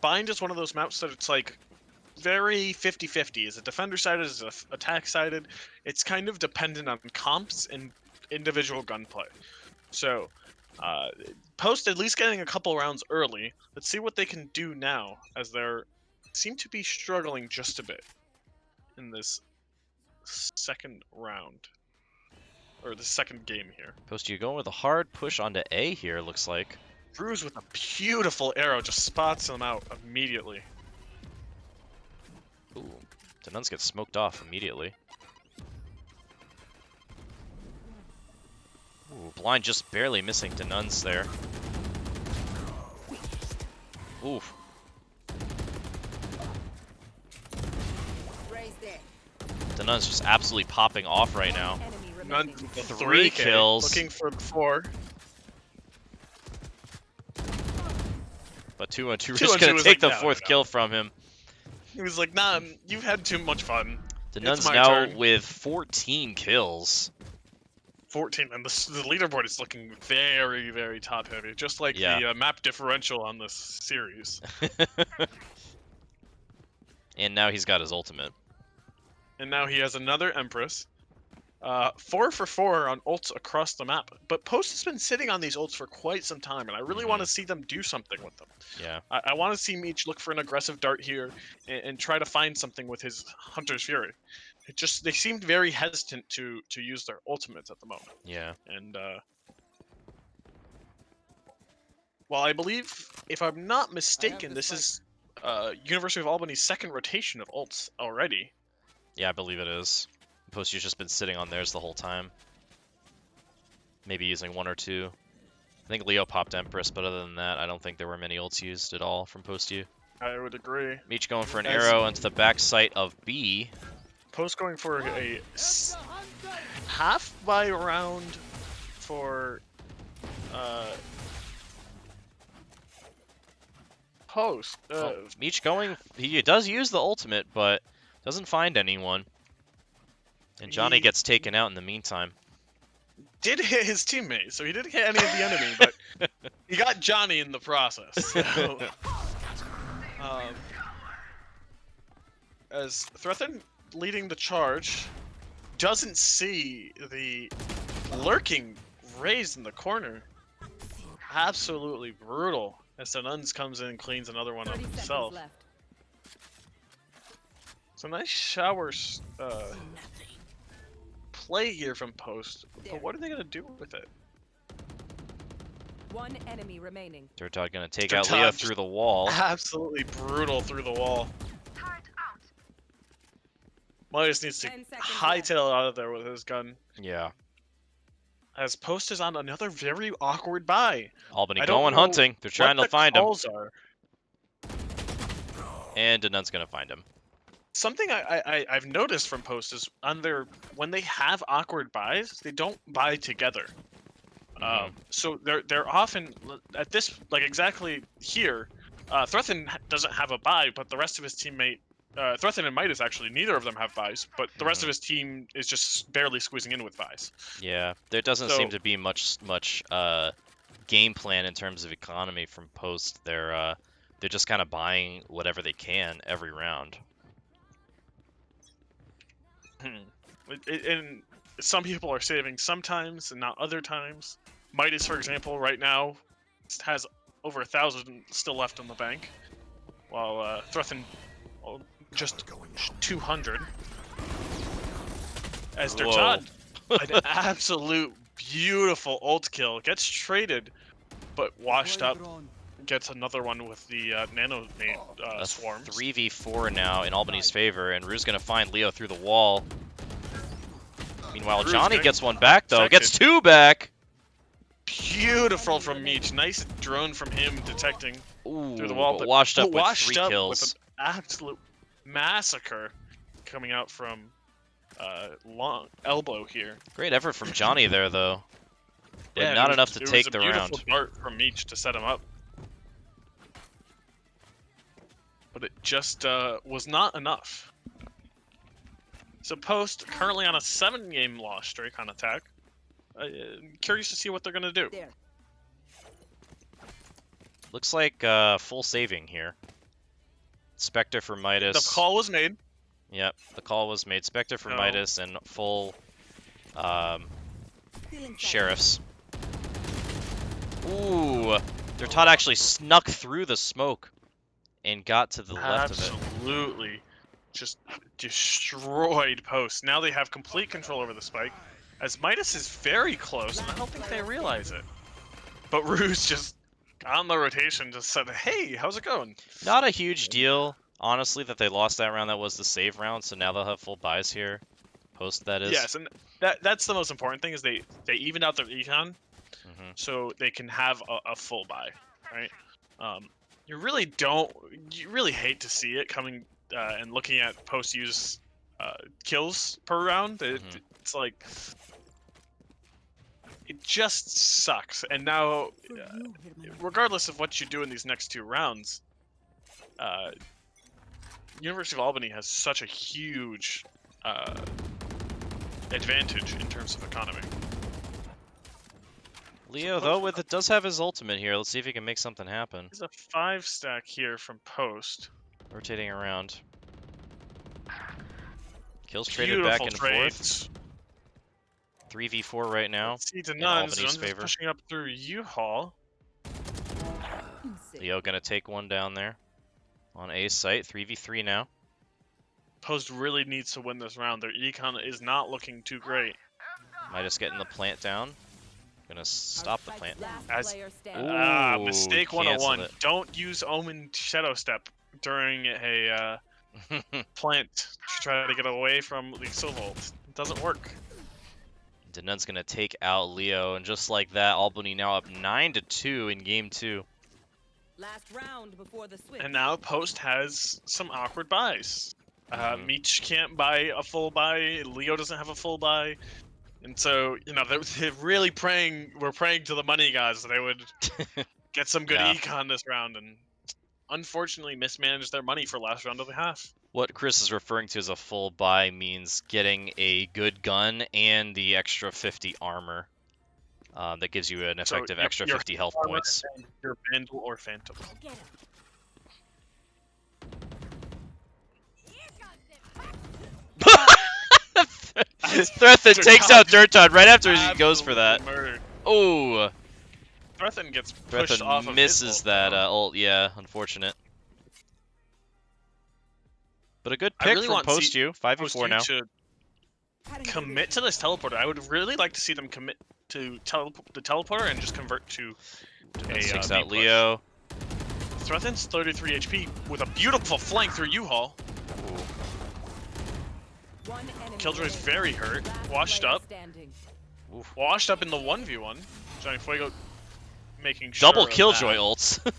Bind is one of those maps that it's like very 50-50. Is it defender sided? Is it attack sided? It's kind of dependent on comps and individual gunplay. So Post at least getting a couple rounds early. Let's see what they can do now, as they're seem to be struggling just a bit in this second round, or the second game here. Post, you going with a hard push onto A here, looks like. Bruise with a beautiful arrow just spots them out immediately. Ooh, the nuns get smoked off immediately. Ooh, blind just barely missing the nuns there. Oof. The nuns just absolutely popping off right now. None, Three kills. Looking for the 4. But 2-on-2 2-on-2 just gonna was take like, the no, 4th no. kill from him. He was like, nah, you've had too much fun. The It's nuns my now turn. with 14 kills. 14, and the leaderboard is looking very, very top heavy, just like the map differential on this series. And now he's got his ultimate. And now he has another Empress. 4 for 4 on ults across the map. But Post has been sitting on these ults for quite some time, and I really want to see them do something with them. Yeah. I want to see Meech look for an aggressive dart here and try to find something with his Hunter's Fury. They seemed very hesitant to use their ultimates at the moment. Yeah. And well, I believe, if I'm not mistaken, this is University of Albany's second rotation of ults already. Yeah, I believe it is. Posty's just been sitting on theirs the whole time. Maybe using 1 or 2. I think Leo popped Empress, but other than that, I don't think there were many ults used at all from Posty. I would agree. Meech going for an arrow into the back sight of B. Post going for a half by round for Post. Meech going, he does use the ultimate, but doesn't find anyone. And Johnny He- gets taken out in the meantime. Did hit his teammate, so he didn't hit any of the enemy, but he got Johnny in the process. So, as Threthen leading the charge, doesn't see the lurking Raze in the corner. Absolutely brutal. As the Nuns comes in and cleans another one up 30 seconds himself. left. So nice showers play here from Post, but what are they gonna do with it? One enemy remaining. Turtod gonna take Turtod out Leo just- through the wall. Absolutely brutal through the wall. Midas needs to 10 seconds hightail out of there with his gun. Yeah. As Post is on another very awkward buy. Albany I don't going know hunting. They're trying what to find him. calls are. And Denun's gonna find him. Something I've noticed from Post is when they have awkward buys, they don't buy together. So they're often at this, like exactly here. Threthen doesn't have a buy, but the rest of his teammate, Threthen and Midas actually, neither of them have buys, but the rest of his team is just barely squeezing in with buys. Yeah, there doesn't So- seem to be much game plan in terms of economy from Post. They're just kind of buying whatever they can every round. And some people are saving sometimes and not other times. Midas, for example, right now has over 1,000 still left in the bank, while Threthen just 200. As Turtod, an absolute beautiful ult kill, gets traded, but washed up. Gets another one with the nano swarms. 3v4 now in Albany's favor, and Rue's gonna find Leo through the wall. Meanwhile, Rue's Johnny getting gets one back though. second. Gets 2 back. Beautiful from Meech. Nice drone from him detecting Ooh, through the wall, but washed up with washed 3 up kills. with an absolute massacre coming out from long elbow here. Great effort from Johnny there though, but Yeah, not it was- enough to it take was the a round. beautiful dart from Meech to set him up. But it just was not enough. So Post currently on a 7-game loss streak on attack. Curious to see what they're gonna do. There. Looks like full saving here. Spectre for Midas. The call was made. Yep, the call was made. Spectre for No. Midas and full sheriffs. Ooh, their Todd actually snuck through the smoke and got to the left of it. Absolutely. Just destroyed Post. Now they have complete control over the spike. As Midas is very close, and I don't think they realize it. But Ruse just on the rotation just said, hey, how's it going? Not a huge deal, honestly, that they lost that round. That was the save round, so now they'll have full buys here. Post, that is. Yes, and that's the most important thing is they evened out their econ, so they can have a full buy, right? You really hate to see it coming and looking at post use kills per round. It's like it just sucks. And now, regardless of what you do in these next 2 rounds, University of Albany has such a huge advantage in terms of economy. Leo, though, with it, does have his ultimate here. Let's see if he can make something happen. There's a 5 stack here from Post. Rotating around. Kills traded back and forth. 3v4 right now. See to in none. Albany's favor. Pushing up through U-Haul. Leo gonna take one down there. On A site, 3v3 now. Post really needs to win this round. Their econ is not looking too great. Midas getting the plant down. Gonna stop the plant. Mistake Ooh, 101. it. Don't use Omen Shadow Step during a plant to try to get away from the Silvolt. It doesn't work. Denun's gonna take out Leo, and just like that, Albany now up 9-2 in game 2. Last round before the switch. And now Post has some awkward buys. Meech can't buy a full buy. Leo doesn't have a full buy. And so, you know, they're really praying. We're praying to the money gods that they would get some good econ this round, and unfortunately mismanaged their money for last round of the half. What Chris is referring to as a full buy means getting a good gun and the extra 50 armor. That gives you an effective extra 50 health points. Your Vandal or Phantom. Get him. Threthen takes out Dirtod right after he goes for that. Murdered. Oh, Threthen gets pushed off Threthen of misses his that ult. Yeah, unfortunate. But a good pick really from want Post U. 5v4 Post now. to commit to this teleporter. I would really like to see them commit to the teleporter and just convert to a Takes B out push. Leo. Threthen's 33 HP with a beautiful flank through U-Haul. Killjoy's very hurt. Washed up. Oof. Washed up in the 1v1. Johnny Fuego making sure Double of Killjoy that. ults.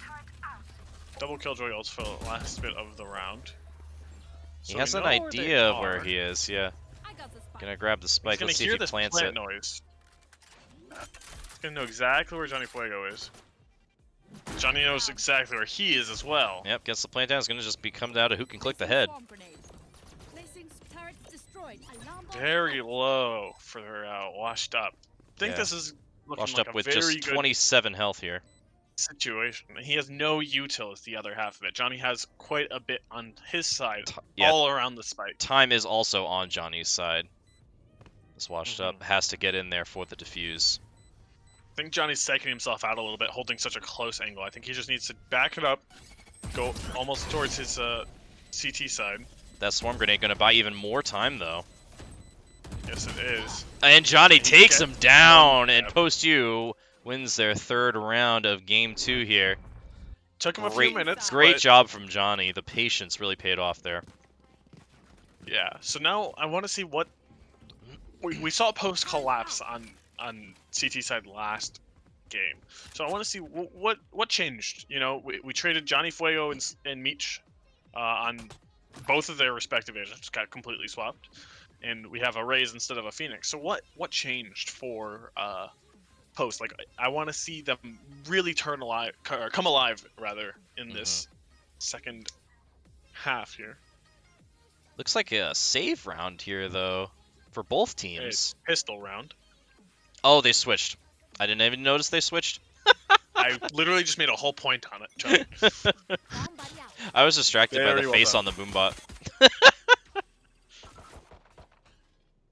Double Killjoy ults for the last bit of the round. He So has we an know where idea they of where are. he is, yeah. Gonna grab the He's spike. gonna Let's see hear if he this plants plant it. noise. He's gonna know exactly where Johnny Fuego is. Johnny knows exactly where he is as well. Yep, gets the plant down. It's gonna just come down to who can click the head. Very low for washed up. I think Yeah. this is looking Washed like up a with very just good 27 health here. situation. He has no util as the other half of it. Johnny has quite a bit on his side, Yeah. all around the spike. Time is also on Johnny's side. This washed up has to get in there for the defuse. I think Johnny's psyching himself out a little bit, holding such a close angle. I think he just needs to back it up, go almost towards his CT side. That swarm grenade gonna buy even more time though. Yes, it is. And Johnny He takes gets him down, and yep. Post U wins their 3rd round of game 2 here. Took him a few minutes. Great but- job from Johnny. The patience really paid off there. Yeah. So now I want to see what we saw Post collapse on CT side last game. So I want to see what changed. You know, we traded Johnny Fuego and Meech on both of their respective agents, got completely swapped, and we have a Raze instead of a Phoenix. So what changed for Post? Like, I want to see them really come alive rather in this second half here. Looks like a save round here though for both It's teams. pistol round. Oh, they switched. I didn't even notice they switched. I literally just made a whole point on it, John. I was distracted by Very the well face done. on the boombot.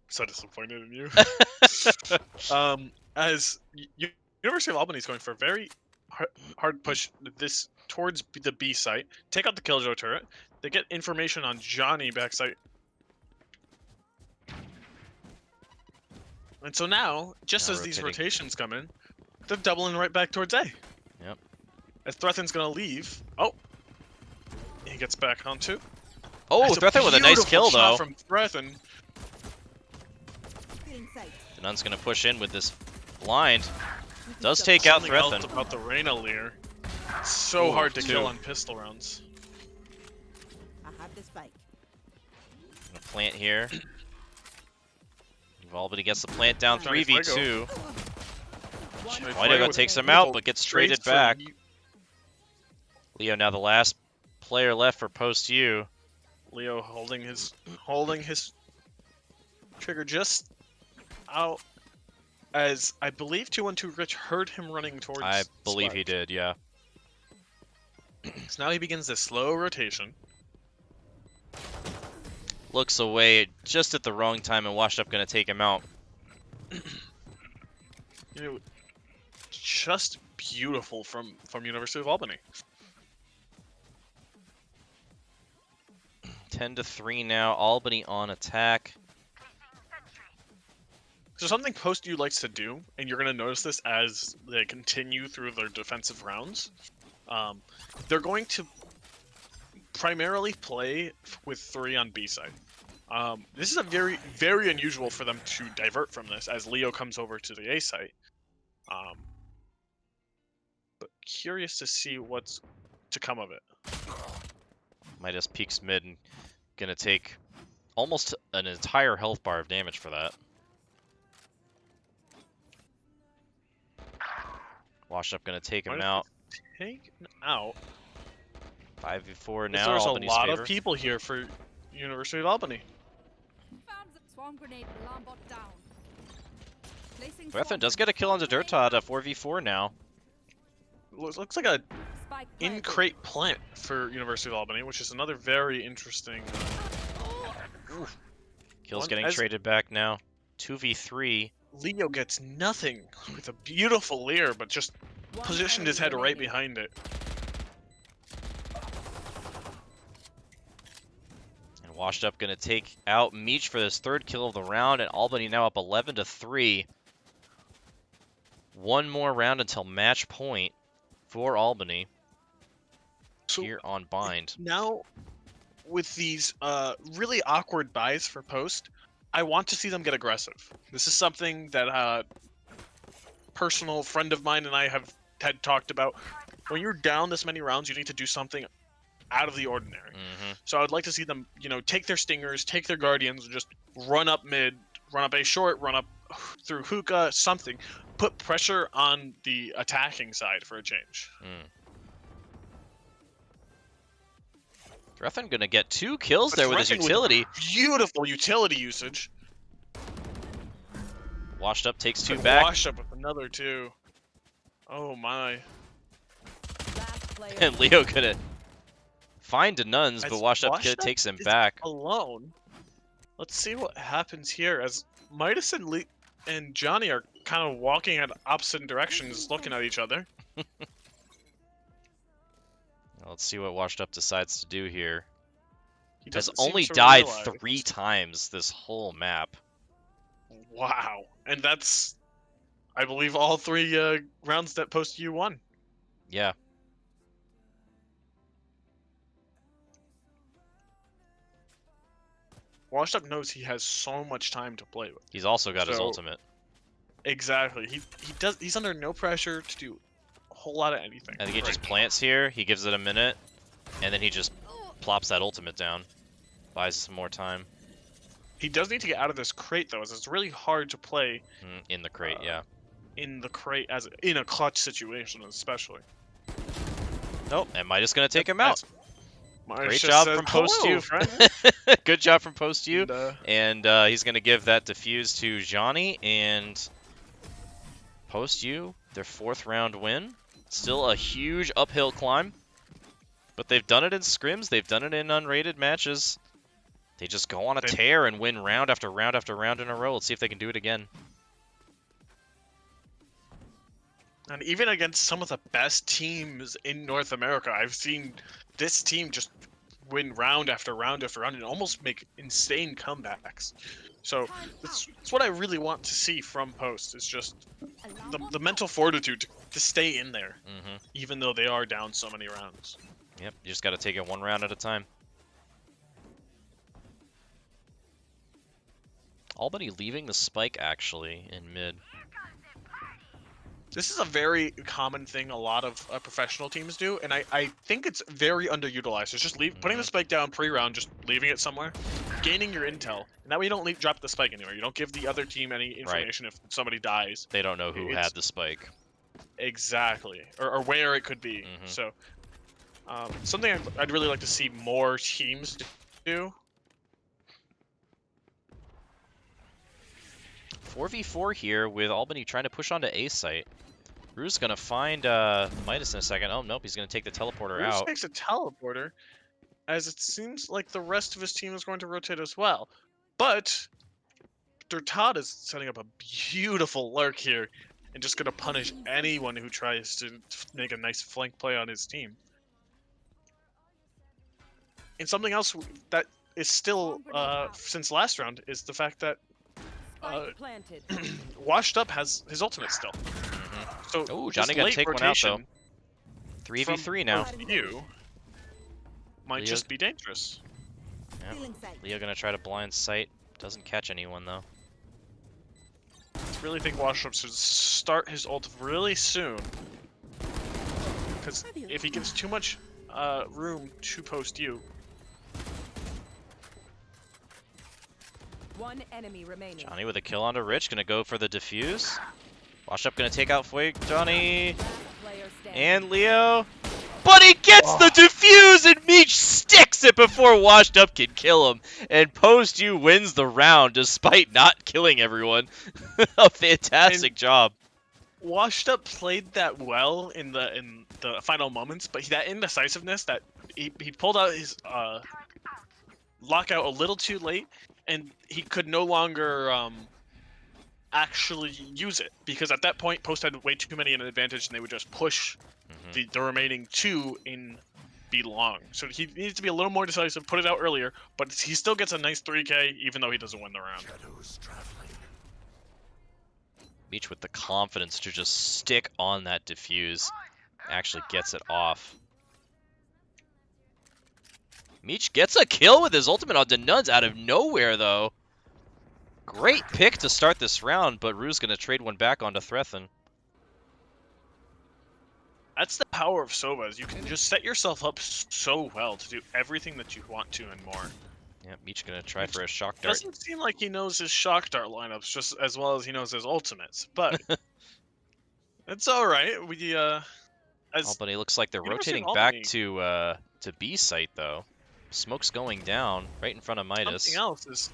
So disappointed in you. As University of Albany is going for a very hard push this towards the B site. Take out the Killjoy turret. They get information on Johnny backside. And so now, just Now as these rotating. rotations come in, they're doubling right back towards A. Yep. As Threthen's gonna leave. Oh. He gets back on two. Oh, That's Threthen with a nice beautiful kill, shot though. from Threthen. The Nun's going to push in with this blind. Does take out Something else Threthen. about the Reyna Lear. It's so Ooh, hard to two. kill on pistol rounds. I have the spike. Gonna plant here. Albany gets the plant down Johnny 3v2. Johnny Fuego Fuego takes him beautiful out, but gets trade traded for back. you- Leo now the last player left for post U. Leo holding his trigger just out, as I believe 212 Rich heard him running towards. I believe Swag. he did, yeah. So now he begins this slow rotation. Looks away just at the wrong time, and Washed Up gonna take him out. You know, just beautiful from University of Albany. 10-3 now. Albany on attack. So something Post U likes to do, and you're going to notice this as they continue through their defensive rounds, they're going to primarily play with 3 on B side. This is a very, very unusual for them to divert from this as Leo comes over to the A site. But curious to see what's to come of it. Midas peeks mid and gonna take almost an entire health bar of damage for that. Wash Up gonna take him Midas out. Taken out. 5v4 now. There's Albany's a lot favor. of people here for University of Albany. Found the swarm grenade alarm bot down. Placing Threthen swarm does get a kill on the grenade. Dirtod at 4v4 now. Looks like a Spike planted. in-crate plant for University of Albany, which is another very interesting. Kill's One getting as- traded back now. 2v3. Leo gets nothing with a beautiful Lear, but just One positioned his head enemy right remaining. behind it. And Washed Up gonna take out Meech for his 3rd kill of the round, and Albany now up 11-3. One more round until match point for Albany So here on Bind. now, with these really awkward buys for Post, I want to see them get aggressive. This is something that a personal friend of mine and I had talked about. When you're down this many rounds, you need to do something out of the ordinary. So I'd like to see them, take their stingers, take their guardians, and just run up mid, run up A short, run up through hookah, something. Put pressure on the attacking side for a change. Threthen gonna get 2 kills But there with his Threthen with utility. Beautiful utility usage. Washed Up takes 2 But back, Wash up with another 2. Oh my. Last player. and Leo gonna find the Nuns, but As Washed Up Washed Up takes him is back. Alone. Let's see what happens here as Midas and Johnny are kind of walking at opposite directions, looking at each other. Let's see what Washed Up decides to do here. He Has doesn't seem only to died realize. 3 times this whole map. Wow. And that's, I believe, all 3 rounds that Post U won. Yeah. Washed Up knows he has so much time to play with. He's also got his So- ultimate. Exactly. He's under no pressure to do a whole lot of anything. I think he right just now. plants here, he gives it a minute, and then he just plops that ultimate down. Buys some more time. He does need to get out of this crate though, as it's really hard to play In the crate, yeah. in the crate as in a clutch situation, especially. Nope, and Midas gonna take him out. Myers Great just job says, from Post "Hello, U. friend." Good job from Post U. And, And he's gonna give that defuse to Johnny, and Post U, their 4th round win. Still a huge uphill climb, but they've done it in scrims, they've done it in unrated matches. They just go on a tear and win round after round after round in a row. Let's see if they can do it again. And even against some of the best teams in North America, I've seen this team just win round after round after round and almost make insane comebacks. So that's what I really want to see from Post, is just the mental fortitude to stay in there, even though they are down so many rounds. Yep, you just got to take it one round at a time. Albany leaving the spike, actually, in mid. This is a very common thing a lot of professional teams do, and I think it's very underutilized. It's just putting the spike down pre-round, just leaving it somewhere, gaining your intel, and that way you don't drop the spike anywhere. You don't give the other team any information if somebody dies. They don't know who had the spike. Exactly, or where it could be. So, something I'd really like to see more teams do. 4v4 here with Albany trying to push onto A site. Rue's gonna find Midas in a second. Oh nope, he's gonna take the teleporter Bruce out. takes a teleporter, as it seems like the rest of his team is going to rotate as well. But Todd is setting up a beautiful lurk here and just gonna punish anyone who tries to make a nice flank play on his team. And something else that is still since last round is the fact that Washed Up has his ultimate still. So oh, Johnny got to take one out though. 3v3 now. You might just be dangerous. Yeah. Leo gonna try to blind sight. Doesn't catch anyone though. I really think Washed Up should start his ult really soon, because if he gives too much room to post you. One enemy remaining. Johnny with a kill onto Rich, gonna go for the defuse. Wash Up gonna take out Fueg, Johnny, and Leo. But he gets the defuse and Meech sticks it before Washed Up can kill him. And Post U wins the round despite not killing everyone. A fantastic job. Washed Up played that well in the final moments, but that indecisiveness that he pulled out his lockout a little too late, and he could no longer actually use it, because at that point Post had way too many in an advantage and they would just push the remaining two in be long. So he needs to be a little more decisive, put it out earlier, but he still gets a nice 3k even though he doesn't win the round. Meech with the confidence to just stick on that defuse. Actually gets it off. Meech gets a kill with his ultimate on Denuns out of nowhere, though. Great pick to start this round, but Rue's going to trade one back onto Threthen. That's the power of Sobas. You can just set yourself up so well to do everything that you want to and more. Yeah, Meech going to try for a shock dart. Doesn't seem like he knows his shock dart lineups just as well as he knows his ultimates, but it's all right. Albany looks like they're rotating back to B site though. Smoke's going down right in front of Midas. Something else is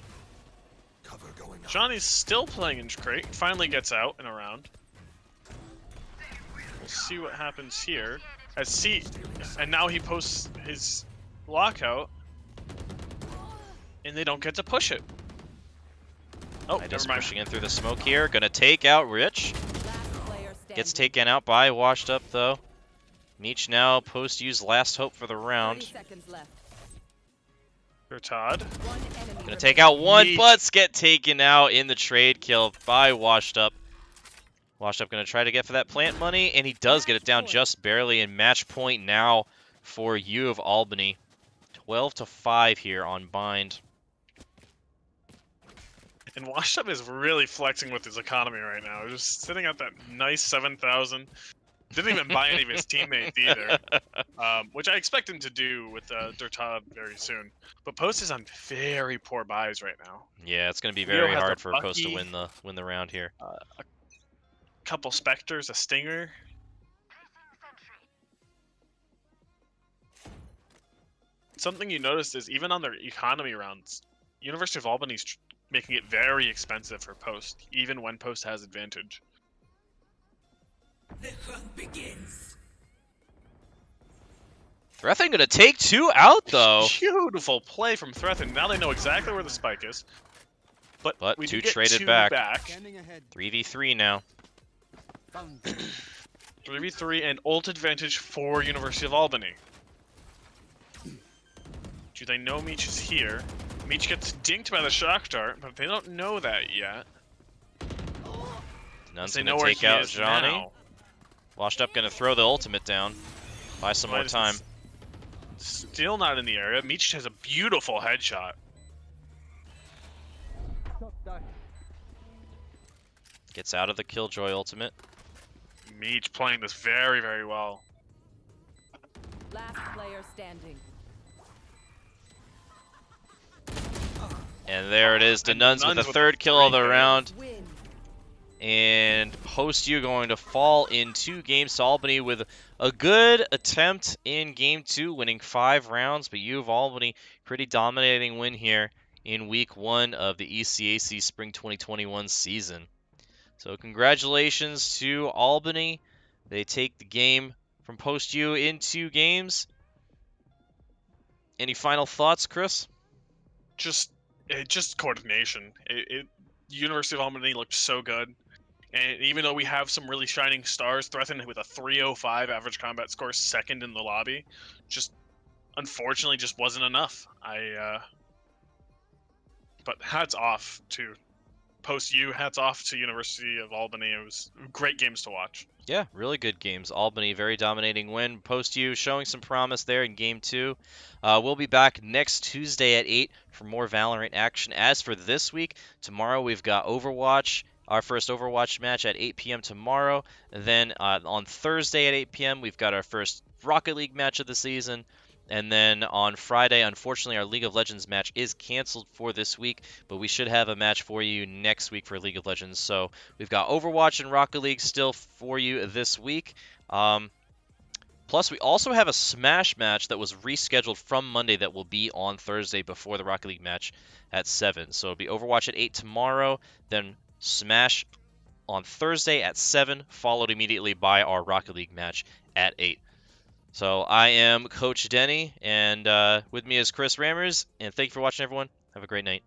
Johnny's still playing in crate. Finally gets out in a round. We'll see what happens here. And now he posts his lockout, and they don't get to push it. Oh, Midas never mind. pushing in through the smoke here. Gonna take out Rich. Gets taken out by Washed Up though. Meech now post use last hope for the round. Todd. Gonna take out one, but get taken out in the trade kill by Washed Up. Washed Up gonna try to get for that plant money, and he does get it down just barely. And match point now for U of Albany. 12-5 here on Bind. And Washed Up is really flexing with his economy right now. Just sitting at that nice 7,000. Didn't even buy any of his teammates either, which I expect him to do with Todd very soon. But Post is on very poor buys right now. Yeah, it's going to be very hard for Post to win the round here. A couple Spectres, a Stinger. Something you noticed is even on their economy rounds, University of Albany's making it very expensive for Post, even when Post has advantage. The hunt begins. Threthen gonna take two out though. Beautiful play from Threthen. Now they know exactly where the spike is. But we two get traded two back. 3v3 3v3 now. 3v3 and ult advantage for University of Albany. Do they know Meech is here? Meech gets dinked by the shock dart, but they don't know that yet. Nun's They gonna know where take he out is Johnny. now. Washed Up gonna throw the ultimate down. Buy some more But time. it's still not in the area. Meech has a beautiful headshot. Gets out of the Killjoy ultimate. Meech playing this very, very well. Last player standing. And there it is. And Nuns with the Nuns with third the kill of the 3 kills. round. Win. And Post U going to fall in 2 games to Albany with a good attempt in game 2, winning 5 rounds. But U of Albany, pretty dominating win here in week 1 of the ECAC Spring 2021 season. So congratulations to Albany. They take the game from Post U in 2 games. Any final thoughts, Chris? Just coordination. University of Albany looked so good. And even though we have some really shining stars, Threaten with a 305 average combat score, second in the lobby, just unfortunately just wasn't enough. But hats off to Post U, hats off to University of Albany. It was great games to watch. Yeah, really good games. Albany, very dominating win. Post U showing some promise there in game 2. We'll be back next Tuesday at 8 for more Valorant action. As for this week, tomorrow we've got Overwatch. Our first Overwatch match at 8 p.m. tomorrow. And then on Thursday at 8 p.m., we've got our first Rocket League match of the season. And then on Friday, unfortunately, our League of Legends match is canceled for this week, but we should have a match for you next week for League of Legends. So we've got Overwatch and Rocket League still for you this week. Plus, we also have a Smash match that was rescheduled from Monday that will be on Thursday before the Rocket League match at 7. So it'll be Overwatch at 8 tomorrow, then Smash on Thursday at 7, followed immediately by our Rocket League match at 8. So I am Coach Denny, and with me is Chris Rammers, and thank you for watching, everyone. Have a great night.